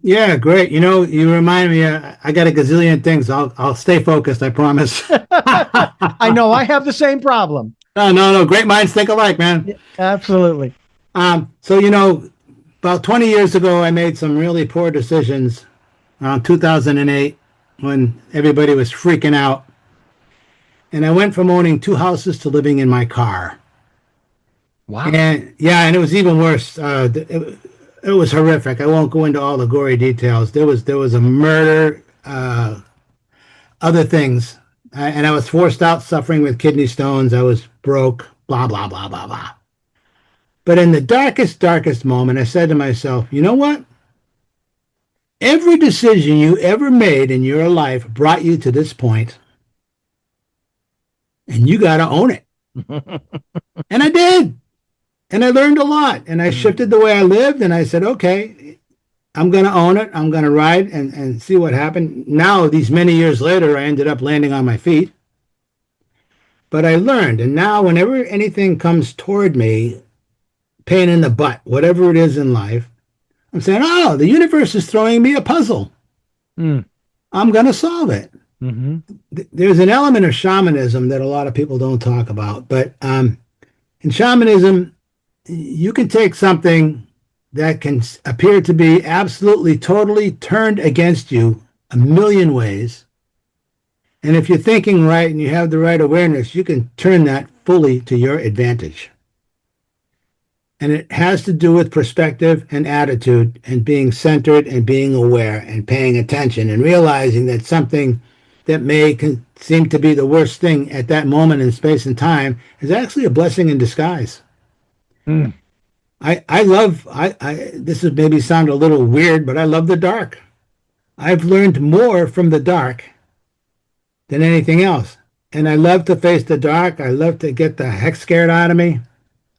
Speaker 3: Yeah, great. You remind me, I got a gazillion things. I'll stay focused, I promise.
Speaker 2: I know I have the same problem.
Speaker 3: No. Great minds think alike, man.
Speaker 2: Yeah, absolutely.
Speaker 3: So, about 20 years ago, I made some really poor decisions around 2008 when everybody was freaking out. And I went from owning 2 houses to living in my car.
Speaker 2: Wow.
Speaker 3: And it was even worse. It was horrific. I won't go into all the gory details. There was a murder, other things. And I was forced out suffering with kidney stones. I was broke, blah, blah, blah, blah, blah. But in the darkest moment, I said to myself, you know what? Every decision you ever made in your life brought you to this point. And you got to own it. And I did. And I learned a lot. And I shifted the way I lived. And I said, okay, I'm going to own it. I'm going to ride and see what happened. Now, these many years later, I ended up landing on my feet. But I learned. And now whenever anything comes toward me, pain in the butt, whatever it is in life, I'm saying, oh, the universe is throwing me a puzzle. I'm going to solve it. Mm-hmm. There's an element of shamanism that a lot of people don't talk about. But in shamanism, you can take something that can appear to be absolutely, totally turned against you a million ways. And if you're thinking right and you have the right awareness, you can turn that fully to your advantage. And it has to do with perspective and attitude and being centered and being aware and paying attention and realizing that something that may seem to be the worst thing at that moment in space and time is actually a blessing in disguise. I love, this is maybe sound a little weird, but I love the dark. I've learned more from the dark than anything else. And I love to face the dark. I love to get the heck scared out of me.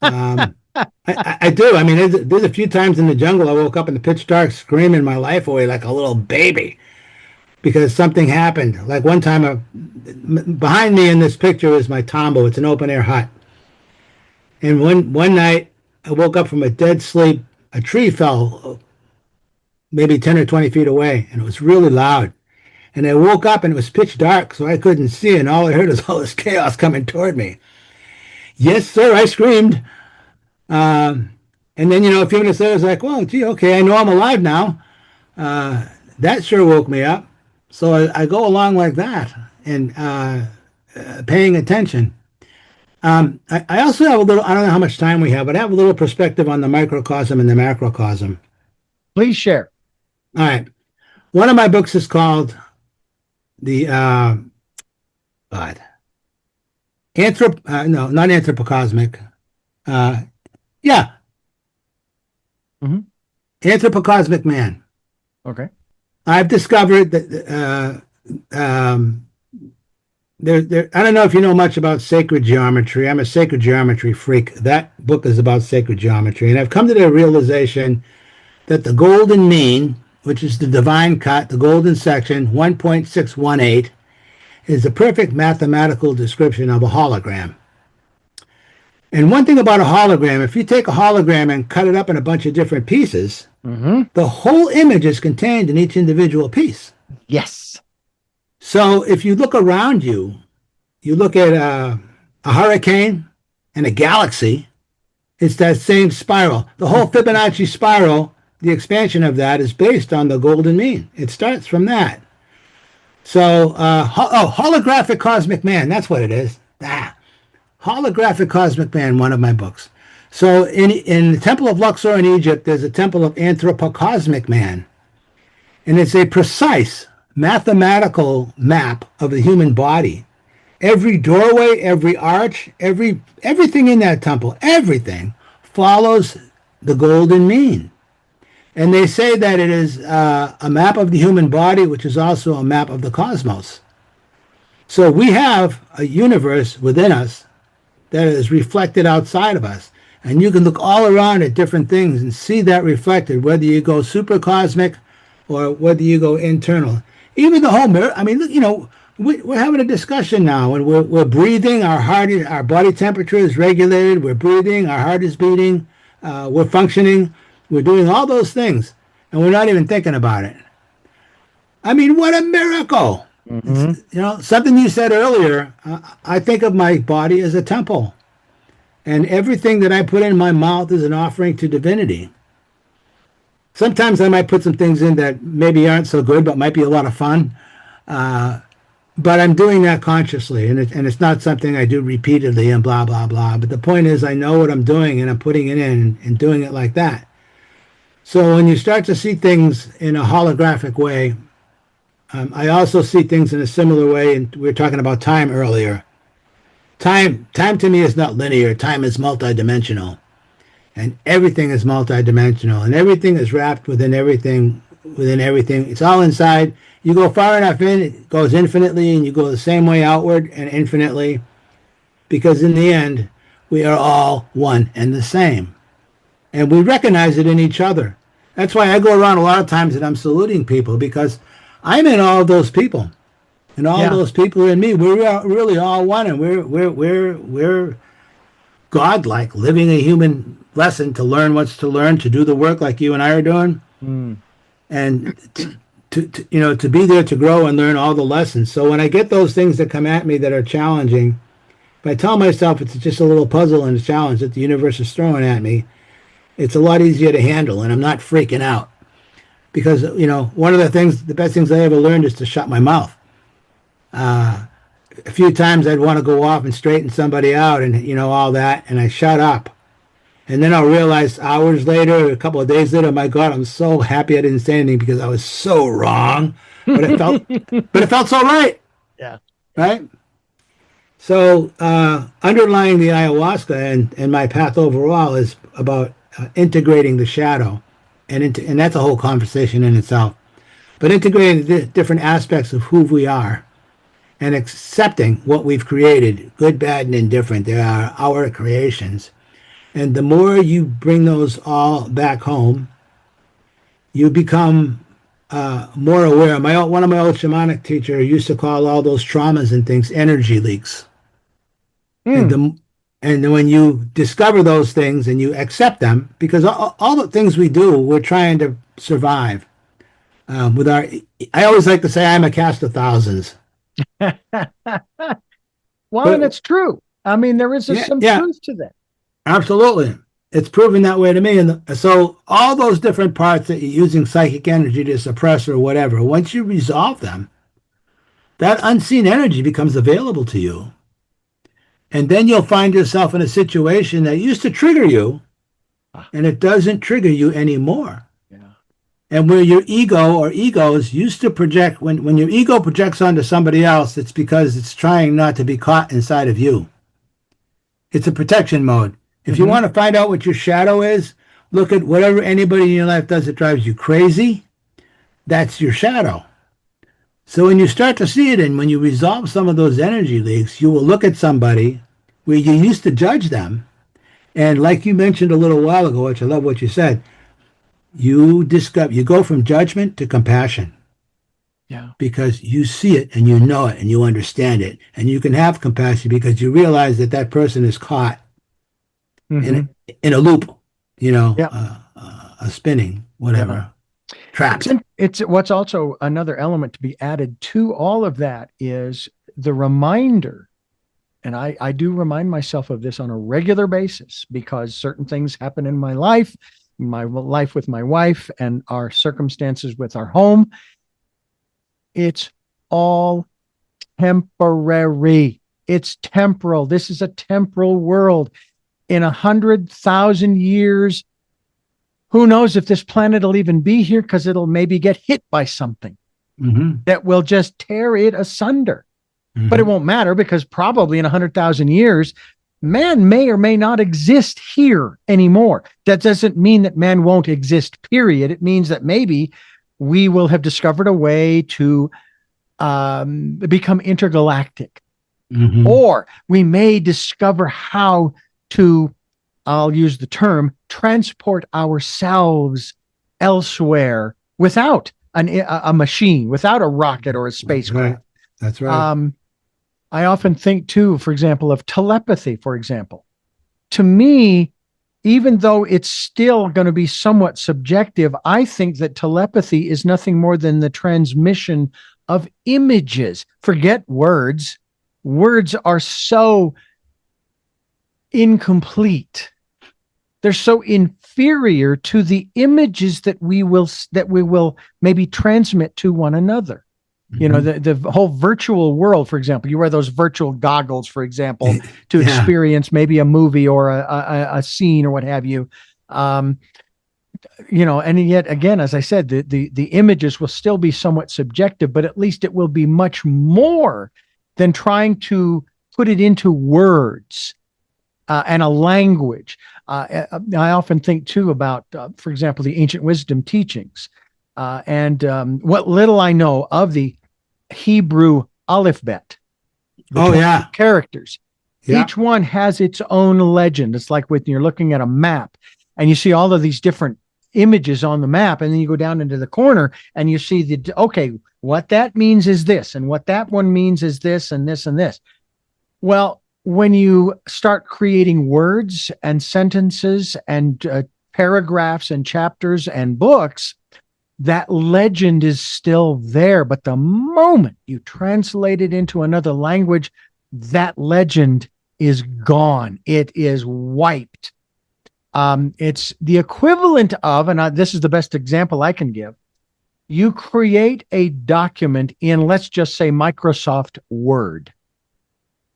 Speaker 3: I do. I mean, there's a few times in the jungle I woke up in the pitch dark screaming my life away like a little baby because something happened. Like one time, behind me in this picture is my tambo. It's an open air hut. And one night I woke up from a dead sleep. A tree fell maybe 10 or 20 feet away, and it was really loud. And I woke up and it was pitch dark, so I couldn't see, and all I heard was all this chaos coming toward me. Yes, sir, I screamed. And then, a few minutes later, I was like, well, gee, okay, I know I'm alive now. That sure woke me up. So I go along like that and paying attention. I also have a little, I don't know how much time we have, but I have a little perspective on the microcosm and the macrocosm.
Speaker 2: Please share.
Speaker 3: All right. One of my books is called the, not anthropocosmic. Anthropocosmic Man.
Speaker 2: Okay.
Speaker 3: I've discovered that I don't know if you know much about sacred geometry. I'm a sacred geometry freak. That book is about sacred geometry. And I've come to the realization that the golden mean, which is the divine cut, the golden section, 1.618, is the perfect mathematical description of a hologram. And one thing about a hologram, if you take a hologram and cut it up in a bunch of different pieces, the whole image is contained in each individual piece.
Speaker 2: Yes.
Speaker 3: So if you look around you, you look at a hurricane and a galaxy, it's that same spiral. The whole Fibonacci spiral, the expansion of that is based on the golden mean. It starts from that. So, holographic cosmic man, that's what it is. Holographic cosmic man, one of my books. So in the Temple of Luxor in Egypt, there's a temple of anthropocosmic man. And it's a precise mathematical map of the human body. Every doorway, every arch, everything in that temple, everything follows the golden mean. And they say that it is a map of the human body, which is also a map of the cosmos. So we have a universe within us that is reflected outside of us. And you can look all around at different things and see that reflected, whether you go super cosmic or whether you go internal. Even the whole mirror, I mean, you know, we're having a discussion now, and we're breathing, our body temperature is regulated, we're breathing, our heart is beating, we're functioning, we're doing all those things, and we're not even thinking about it. I mean, what a miracle. You know, something you said earlier, I think of my body as a temple. And everything that I put in my mouth is an offering to divinity. Sometimes I might put some things in that maybe aren't so good, but might be a lot of fun. But I'm doing that consciously, and it's not something I do repeatedly and blah, blah, blah. But the point is, I know what I'm doing, and I'm putting it in and doing it like that. So when you start to see things in a holographic way, I also see things in a similar way, and we were talking about time earlier. Time to me is not linear. Time is multidimensional, and everything is multidimensional, and everything is wrapped within everything. It's all inside. You go far enough in, it goes infinitely, and you go the same way outward and infinitely, because in the end, we are all one and the same, and we recognize it in each other. That's why I go around a lot of times and I'm saluting people, because I'm in all of those people. And all those people in me, we're really all one, and we're godlike, living a human lesson to learn what's to learn, to do the work like you and I are doing, and to be there to grow and learn all the lessons. So when I get those things that come at me that are challenging, if I tell myself it's just a little puzzle and a challenge that the universe is throwing at me, it's a lot easier to handle, and I'm not freaking out. Because, you know, one of the best things I ever learned is to shut my mouth. A few times I'd want to go off and straighten somebody out and, you know, all that, and I shut up. And then I'll realize hours later, a couple of days later, my God, I'm so happy I didn't say anything because I was so wrong. But it felt so right.
Speaker 2: Yeah.
Speaker 3: Right? So underlying the ayahuasca and my path overall is about integrating the shadow. And that's a whole conversation in itself. But integrating the different aspects of who we are and accepting what we've created, good, bad, and indifferent. They are our creations. And the more you bring those all back home, you become more aware. One of my old shamanic teachers used to call all those traumas and things energy leaks. And when you discover those things and you accept them, because all the things we do, we're trying to survive. I always like to say I'm a cast of thousands.
Speaker 2: And it's true. I mean, there is some truth to that.
Speaker 3: Absolutely. It's proven that way to me. And so all those different parts that you're using psychic energy to suppress or whatever, once you resolve them, that unseen energy becomes available to you. And then you'll find yourself in a situation that used to trigger you, and it doesn't trigger you anymore. Yeah. And where your ego or egos used to project, when your ego projects onto somebody else, it's because it's trying not to be caught inside of you. It's a protection mode. If you want to find out what your shadow is, look at whatever anybody in your life does that drives you crazy. That's your shadow. So when you start to see it, and when you resolve some of those energy leaks, you will look at somebody where you used to judge them. And like you mentioned a little while ago, which I love what you said, you go from judgment to compassion. Yeah. Because you see it and you know it and you understand it. And you can have compassion because you realize that that person is caught in a loop, you know, a spinning, whatever. Trapped.
Speaker 2: It's what's also another element to be added to all of that is the reminder. And I do remind myself of this on a regular basis because certain things happen in my life with my wife, and our circumstances with our home. It's all temporary. It's temporal. This is a temporal world. In 100,000 years, who knows if this planet will even be here, because it'll maybe get hit by something that will just tear it asunder. But it won't matter, because probably in 100,000 years, man may or may not exist here anymore. That doesn't mean that man won't exist, period. It means that maybe we will have discovered a way to become intergalactic.
Speaker 3: Mhm.
Speaker 2: Or we may discover how to, I'll use the term, transport ourselves elsewhere without a machine, without a rocket or a spacecraft.
Speaker 3: That's right.
Speaker 2: I often think too, for example, of telepathy, for example. To me, even though it's still going to be somewhat subjective, I think that telepathy is nothing more than the transmission of images. Forget words. Words are so incomplete. They're so inferior to the images that we will maybe transmit to one another. You know, the whole virtual world, for example, you wear those virtual goggles, for example, to experience maybe a movie or a scene or what have you. You know, and yet again, as I said, the images will still be somewhat subjective, but at least it will be much more than trying to put it into words and a language. I often think too about, for example, the ancient wisdom teachings and what little I know of the Hebrew alphabet. Characters. Yeah. Each one has its own legend. It's like when you're looking at a map and you see all of these different images on the map, and then you go down into the corner and you see what that means is this, and what that one means is this, and this, and this. Well, when you start creating words and sentences and paragraphs and chapters and books, that legend is still there. But the moment you translate it into another language, that legend is gone. It is wiped. It's the equivalent of, and this is the best example I can give. You create a document in, let's just say, Microsoft Word.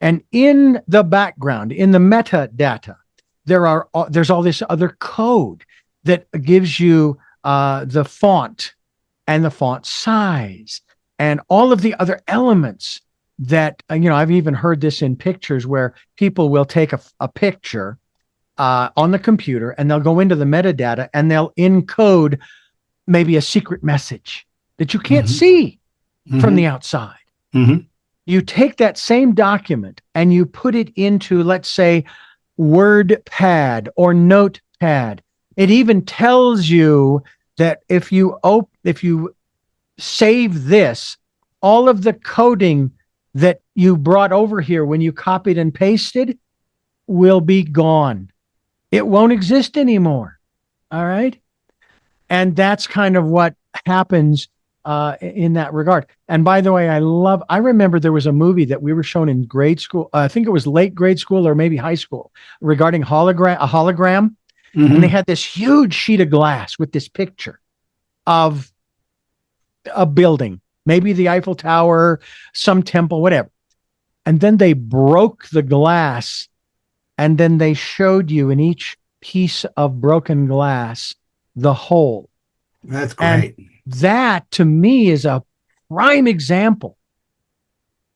Speaker 2: And in the background, in the metadata, there's all this other code that gives you the font and the font size and all of the other elements that, I've even heard this in pictures where people will take a picture on the computer and they'll go into the metadata and they'll encode maybe a secret message that you can't see from the outside. You take that same document and you put it into, let's say, WordPad or Notepad. It even tells you that if you save this, all of the coding that you brought over here when you copied and pasted will be gone. It won't exist anymore. All right. And that's kind of what happens in that regard. And by the way, I remember there was a movie that we were shown in grade school. I think it was late grade school or maybe high school, regarding a hologram. And they had this huge sheet of glass with this picture of a building, maybe the Eiffel Tower, some temple, whatever. And then they broke the glass, and then they showed you in each piece of broken glass the whole.
Speaker 3: That's great.
Speaker 2: And that, to me, is a prime example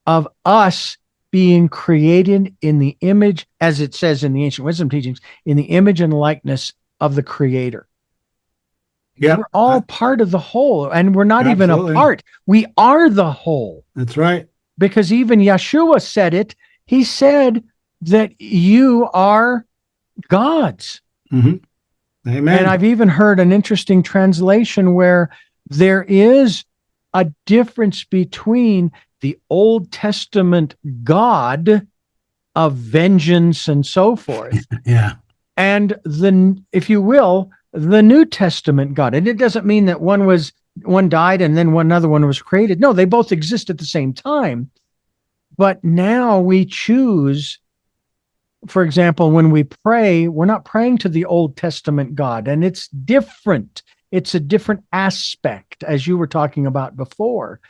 Speaker 2: of us being created in the image, as it says in the ancient wisdom teachings, in the image and likeness of the Creator. Yeah, we're all part of the whole, and we're not even a part. We are the whole.
Speaker 3: That's right.
Speaker 2: Because even Yeshua said it. He said that you are God's.
Speaker 3: Amen.
Speaker 2: And I've even heard an interesting translation where there is a difference between the Old Testament God of vengeance and so forth. And if you will, the New Testament God. And it doesn't mean that one died and then another one was created. No, they both exist at the same time. But now we choose, for example, when we pray, we're not praying to the Old Testament God, and it's different. It's a different aspect, as you were talking about before,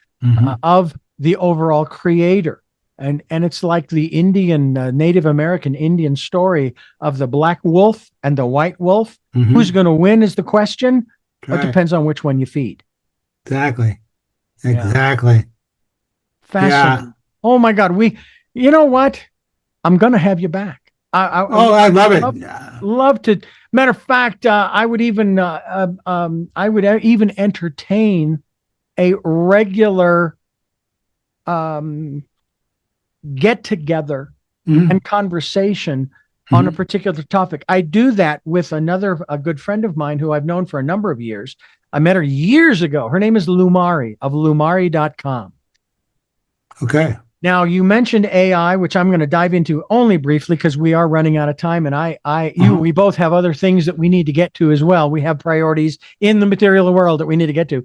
Speaker 2: of the overall Creator. And it's like the Indian, Native American Indian story of the black wolf and the white wolf. Who's going to win is the question. It depends on which one you feed.
Speaker 3: Exactly.
Speaker 2: Fascinating. Yeah. Oh my God. You know what? I'm going to have you back.
Speaker 3: Oh, I love it.
Speaker 2: Love to. Matter of fact, I would even entertain a regular get together
Speaker 3: Mhm.
Speaker 2: and conversation on a particular topic. I do that with a good friend of mine who I've known for a number of years. I met her years ago. Her name is Lumari of lumari.com.
Speaker 3: Okay.
Speaker 2: Now, you mentioned AI, which I'm going to dive into only briefly because we are running out of time, and we both have other things that we need to get to as well. We have priorities in the material world that we need to get to.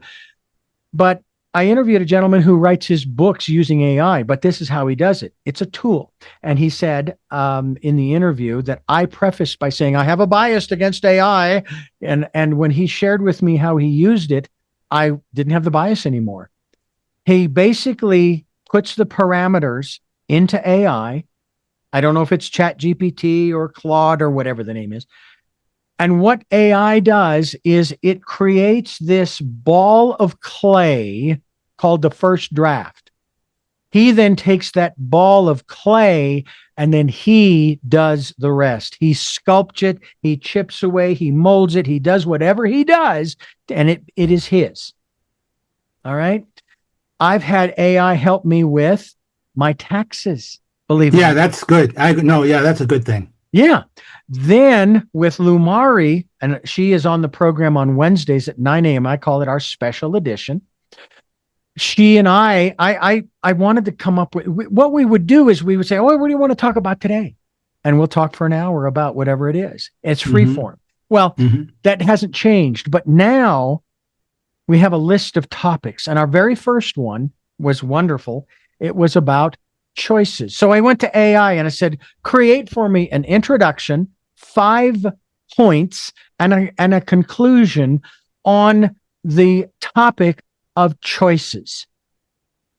Speaker 2: But I interviewed a gentleman who writes his books using AI, but this is how he does it. It's a tool. And he said in the interview that I prefaced by saying, I have a bias against AI. And when he shared with me how he used it, I didn't have the bias anymore. He basically puts the parameters into AI. I don't know if it's ChatGPT or Claude or whatever the name is. And what AI does is it creates this ball of clay called the first draft. He then takes that ball of clay and then he does the rest. He sculpts it, he chips away, he molds it, he does whatever he does, and it is his. All right. I've had AI help me with my taxes. Believe it.
Speaker 3: Yeah, that's good. That's a good thing.
Speaker 2: Yeah. Then with Lumari, and she is on the program on Wednesdays at 9 a.m. I call it our special edition. She and I wanted to come up with what we would do is we would say, oh, what do you want to talk about today? And we'll talk for an hour about whatever it is. It's free form. Well, that hasn't changed, but now we have a list of topics. And our very first one was wonderful. It was about choices. So I went to AI and I said, create for me an introduction, 5 points, and a conclusion on the topic of choices.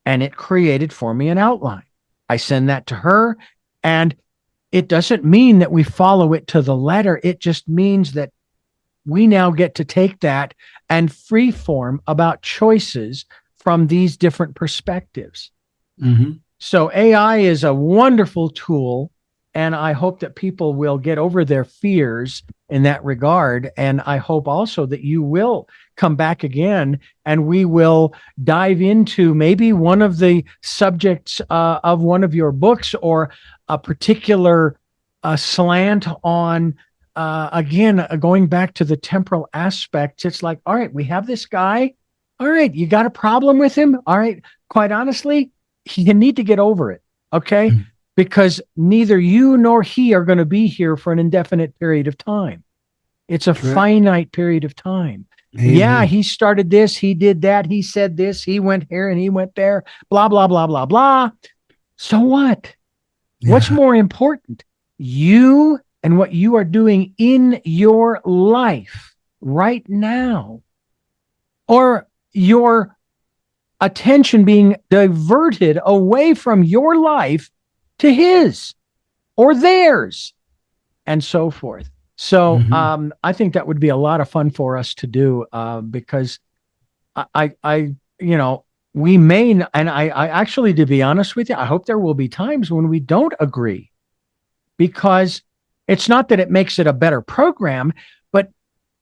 Speaker 2: And it created for me an outline. I send that to her, and it doesn't mean that we follow it to the letter. It just means that we now get to take that and freeform about choices from these different perspectives. So AI is a wonderful tool, and I hope that people will get over their fears in that regard. And I hope also that you will come back again and we will dive into maybe one of the subjects of one of your books or a particular slant on, again, going back to the temporal aspects. It's like, all right, we have this guy. All right, you got a problem with him? All right, quite honestly, you need to get over it, okay? Because neither you nor he are going to be here for an indefinite period of time. It's a finite period of time. Amen. Yeah, he started this, he did that, he said this, he went here and he went there, blah, blah, blah, blah, blah. So what? Yeah. What's more important? You and what you are doing in your life right now, or your attention being diverted away from your life to his or theirs and so forth. So I think that would be a lot of fun for us to do because we may, and I actually, to be honest with you, I hope there will be times when we don't agree, because it's not that it makes it a better program, but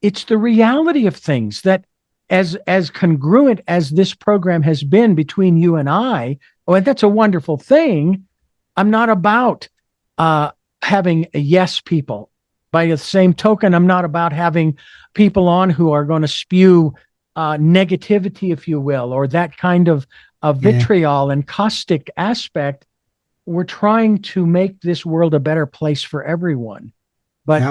Speaker 2: it's the reality of things that as congruent as this program has been between you and I, and that's a wonderful thing. I'm not about having yes people. By the same token, I'm not about having people on who are going to spew negativity, if you will, or that kind of vitriol and caustic aspect. We're trying to make this world a better place for everyone. But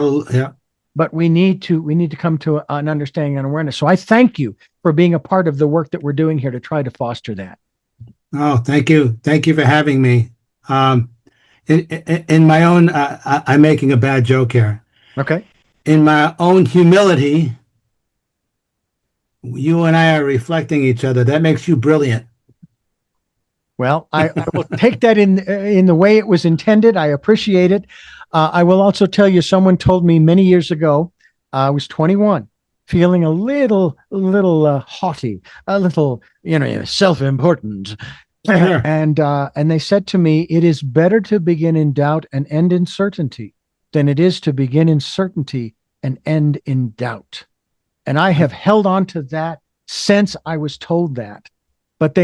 Speaker 2: but we need to come to an understanding and awareness. So I thank you for being a part of the work that we're doing here to try to foster that.
Speaker 3: Oh, thank you. Thank you for having me. In my own, I'm making a bad joke here.
Speaker 2: Okay.
Speaker 3: In my own humility, you and I are reflecting each other. That makes you brilliant.
Speaker 2: Well, I will take that in the way it was intended. I appreciate it. I will also tell you, someone told me many years ago, I was 21, feeling a little haughty, a little, self-important. Sure. And they said to me, it is better to begin in doubt and end in certainty. than it is to begin in certainty and end in doubt. And I have held on to that since I was told that. But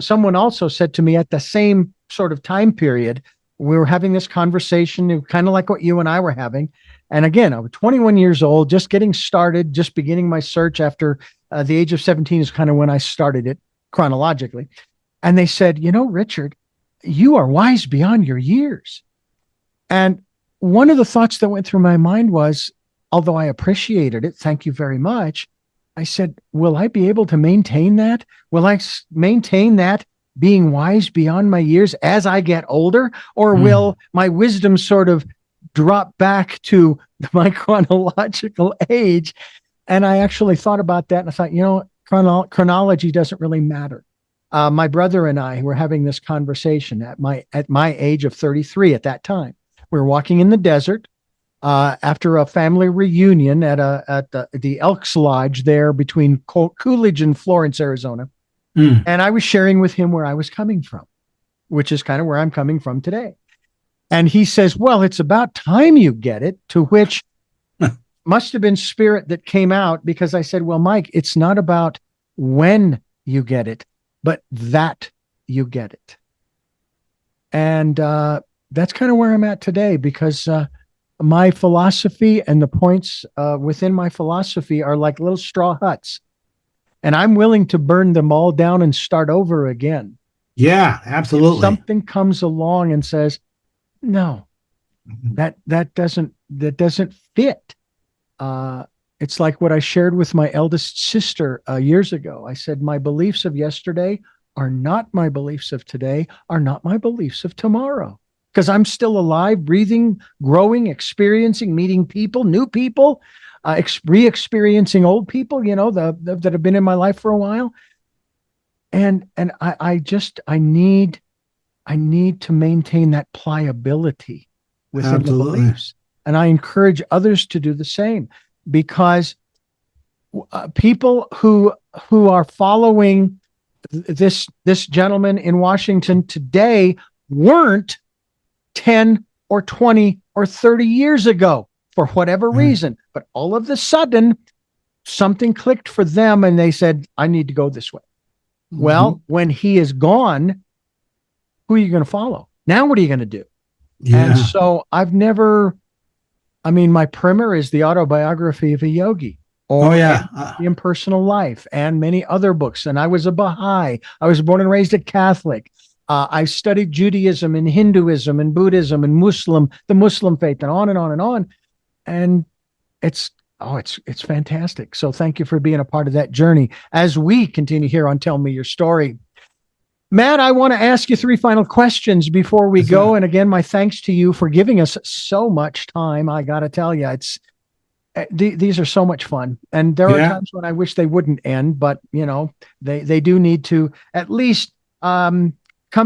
Speaker 2: someone also said to me at the same sort of time period, we were having this conversation, kind of like what you and I were having. And again, I was 21 years old, just getting started, just beginning my search after the age of 17 is kind of when I started it chronologically. And they said, Richard, you are wise beyond your years. And one of the thoughts that went through my mind was, although I appreciated it, thank you very much, I said, will I be able to maintain that? Will I maintain that being wise beyond my years as I get older? Or will my wisdom sort of drop back to my chronological age? And I actually thought about that, and I thought, chronology doesn't really matter. My brother and I were having this conversation at my age of 33 at that time. We were walking in the desert after a family reunion at the Elks Lodge there between Coolidge and Florence, Arizona. And I was sharing with him where I was coming from, which is kind of where I'm coming from today. And he says, well, it's about time you get it, to which must have been spirit that came out, because I said, well, Mike, it's not about when you get it, but that you get it. And that's kind of where I'm at today, because my philosophy and the points within my philosophy are like little straw huts. And I'm willing to burn them all down and start over again.
Speaker 3: Yeah, absolutely.
Speaker 2: If something comes along and says, no, that doesn't fit. It's like what I shared with my eldest sister years ago. I said, my beliefs of yesterday are not my beliefs of today, are not my beliefs of tomorrow. Because I'm still alive, breathing, growing, experiencing, meeting people, new people, re-experiencing old people, that have been in my life for a while. And I need to maintain that pliability within the beliefs. And I encourage others to do the same, because people who are following this gentleman in Washington today weren't 10 or 20 or 30 years ago for whatever reason. But all of a sudden, something clicked for them and they said, I need to go this way. Well, when he is gone, who are you going to follow? Now, what are you going to do? Yeah. And so my primer is the autobiography of a yogi, or The Impersonal Life, and many other books. And I was a Baha'i. I was born and raised a Catholic. I studied Judaism and Hinduism and Buddhism and the Muslim faith, and on and on and on. And it's fantastic. So thank you for being a part of that journey as we continue here on Tell Me Your Story. Matt, I want to ask you 3 final questions before we go. And again, my thanks to you for giving us so much time. I got to tell you, these are so much fun. And there are times when I wish they wouldn't end, but they do need to at least come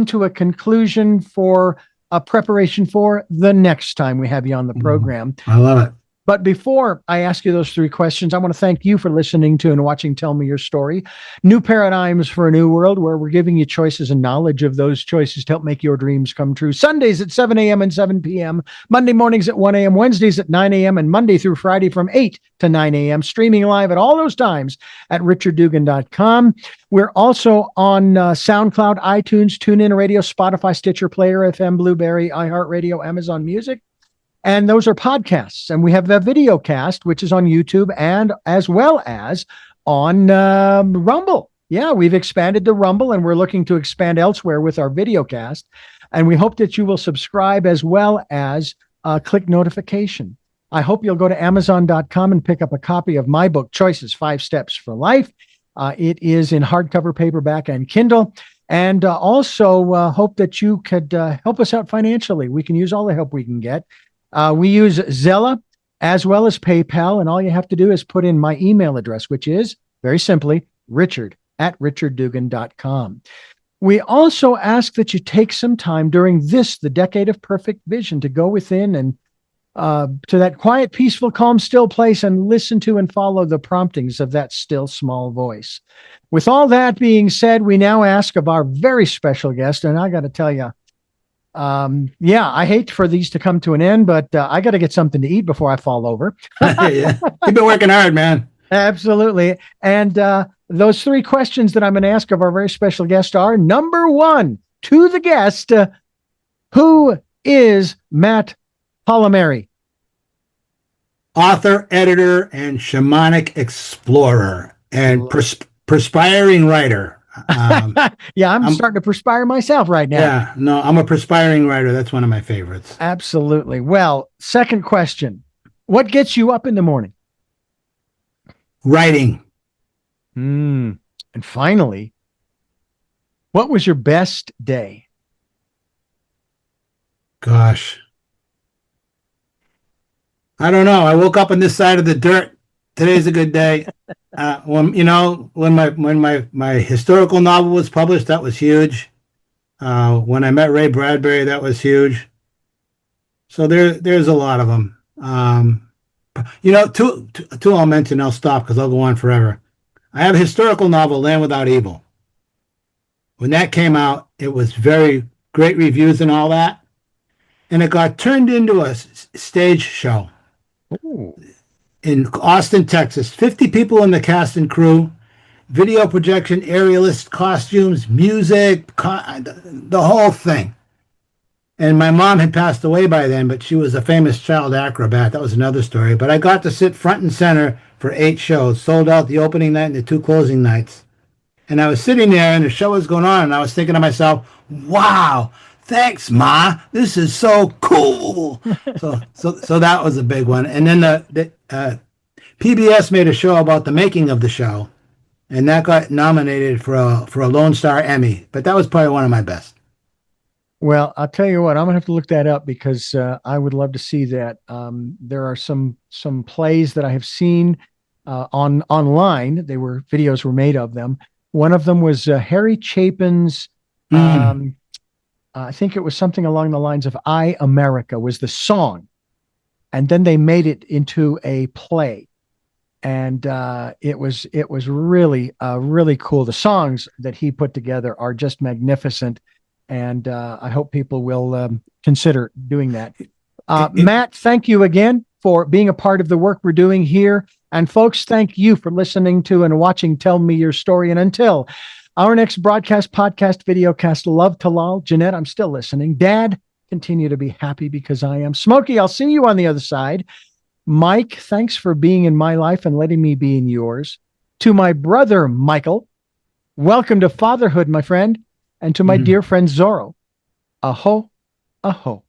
Speaker 2: to a conclusion for a preparation for the next time we have you on the program.
Speaker 3: I love it.
Speaker 2: But before I ask you those 3 questions, I want to thank you for listening to and watching Tell Me Your Story. New paradigms for a new world, where we're giving you choices and knowledge of those choices to help make your dreams come true. Sundays at 7 a.m. and 7 p.m., Monday mornings at 1 a.m., Wednesdays at 9 a.m., and Monday through Friday from 8 to 9 a.m., streaming live at all those times at richarddugan.com. We're also on SoundCloud, iTunes, TuneIn Radio, Spotify, Stitcher, Player FM, Blueberry, iHeartRadio, Amazon Music. And those are podcasts. And we have the video cast, which is on YouTube and as well as on Rumble. Yeah, we've expanded to Rumble, and we're looking to expand elsewhere with our video cast. And we hope that you will subscribe as well as click notification. I hope you'll go to Amazon.com and pick up a copy of my book, Choices, 5 Steps for Life. It is in hardcover, paperback, and Kindle. And also hope that you could help us out financially. We can use all the help we can get. We use Zella as well as PayPal, and all you have to do is put in my email address, which is very simply richard@richarddugan.com. We also ask that you take some time during the decade of perfect vision, to go within and to that quiet, peaceful, calm, still place and listen to and follow the promptings of that still small voice. With all that being said, we now ask of our very special guest, and I got to tell you, Yeah, I hate for these to come to an end, but I got to get something to eat before I fall over.
Speaker 3: Yeah. You've been working hard, man.
Speaker 2: Absolutely. And those three questions that I'm going to ask of our very special guest are: number one, to the guest, who is Matt Pallamary?
Speaker 3: Author, editor, and shamanic explorer, and perspiring writer.
Speaker 2: Yeah, I'm starting to perspire myself right now.
Speaker 3: Yeah, no, I'm a perspiring writer. That's one of my favorites.
Speaker 2: Absolutely. Well, second question: what gets you up in the morning?
Speaker 3: Writing.
Speaker 2: And finally, what was your best day?
Speaker 3: Gosh. I don't know. I woke up on this side of the dirt. Today's a good day. When my historical novel was published, that was huge. When I met Ray Bradbury, that was huge. So there's a lot of them. Two I'll mention. I'll stop because I'll go on forever. I have a historical novel, Land Without Evil. When that came out, it was very great reviews and all that, and it got turned into a stage show.
Speaker 2: Ooh.
Speaker 3: In Austin, Texas. 50 people in the cast and crew, video projection, aerialist, costumes, music, the whole thing. And my mom had passed away by then, but she was a famous child acrobat. That was another story. But I got to sit front and center for 8 shows, sold out the opening night and the 2 closing nights. And I was sitting there and the show was going on, and I was thinking to myself, wow, thanks, Ma. This is so cool. So that was a big one. And then the PBS made a show about the making of the show, and that got nominated for a Lone Star Emmy. But that was probably one of my best.
Speaker 2: Well, I'll tell you what, I'm gonna have to look that up because I would love to see that. There are some plays that I have seen online. Videos were made of them. One of them was Harry Chapin's. I think it was something along the lines of "I America" was the song, and then they made it into a play, and it was really really cool. The songs that he put together are just magnificent, and I hope people will consider doing that. Matt, thank you again for being a part of the work we're doing here, and folks, thank you for listening to and watching Tell Me Your Story. And until our next broadcast, podcast, videocast, love to lol. Jeanette, I'm still listening. Dad, continue to be happy because I am. Smokey, I'll see you on the other side. Mike, thanks for being in my life and letting me be in yours. To my brother, Michael, welcome to fatherhood, my friend. And to my dear friend, Zorro, aho, aho.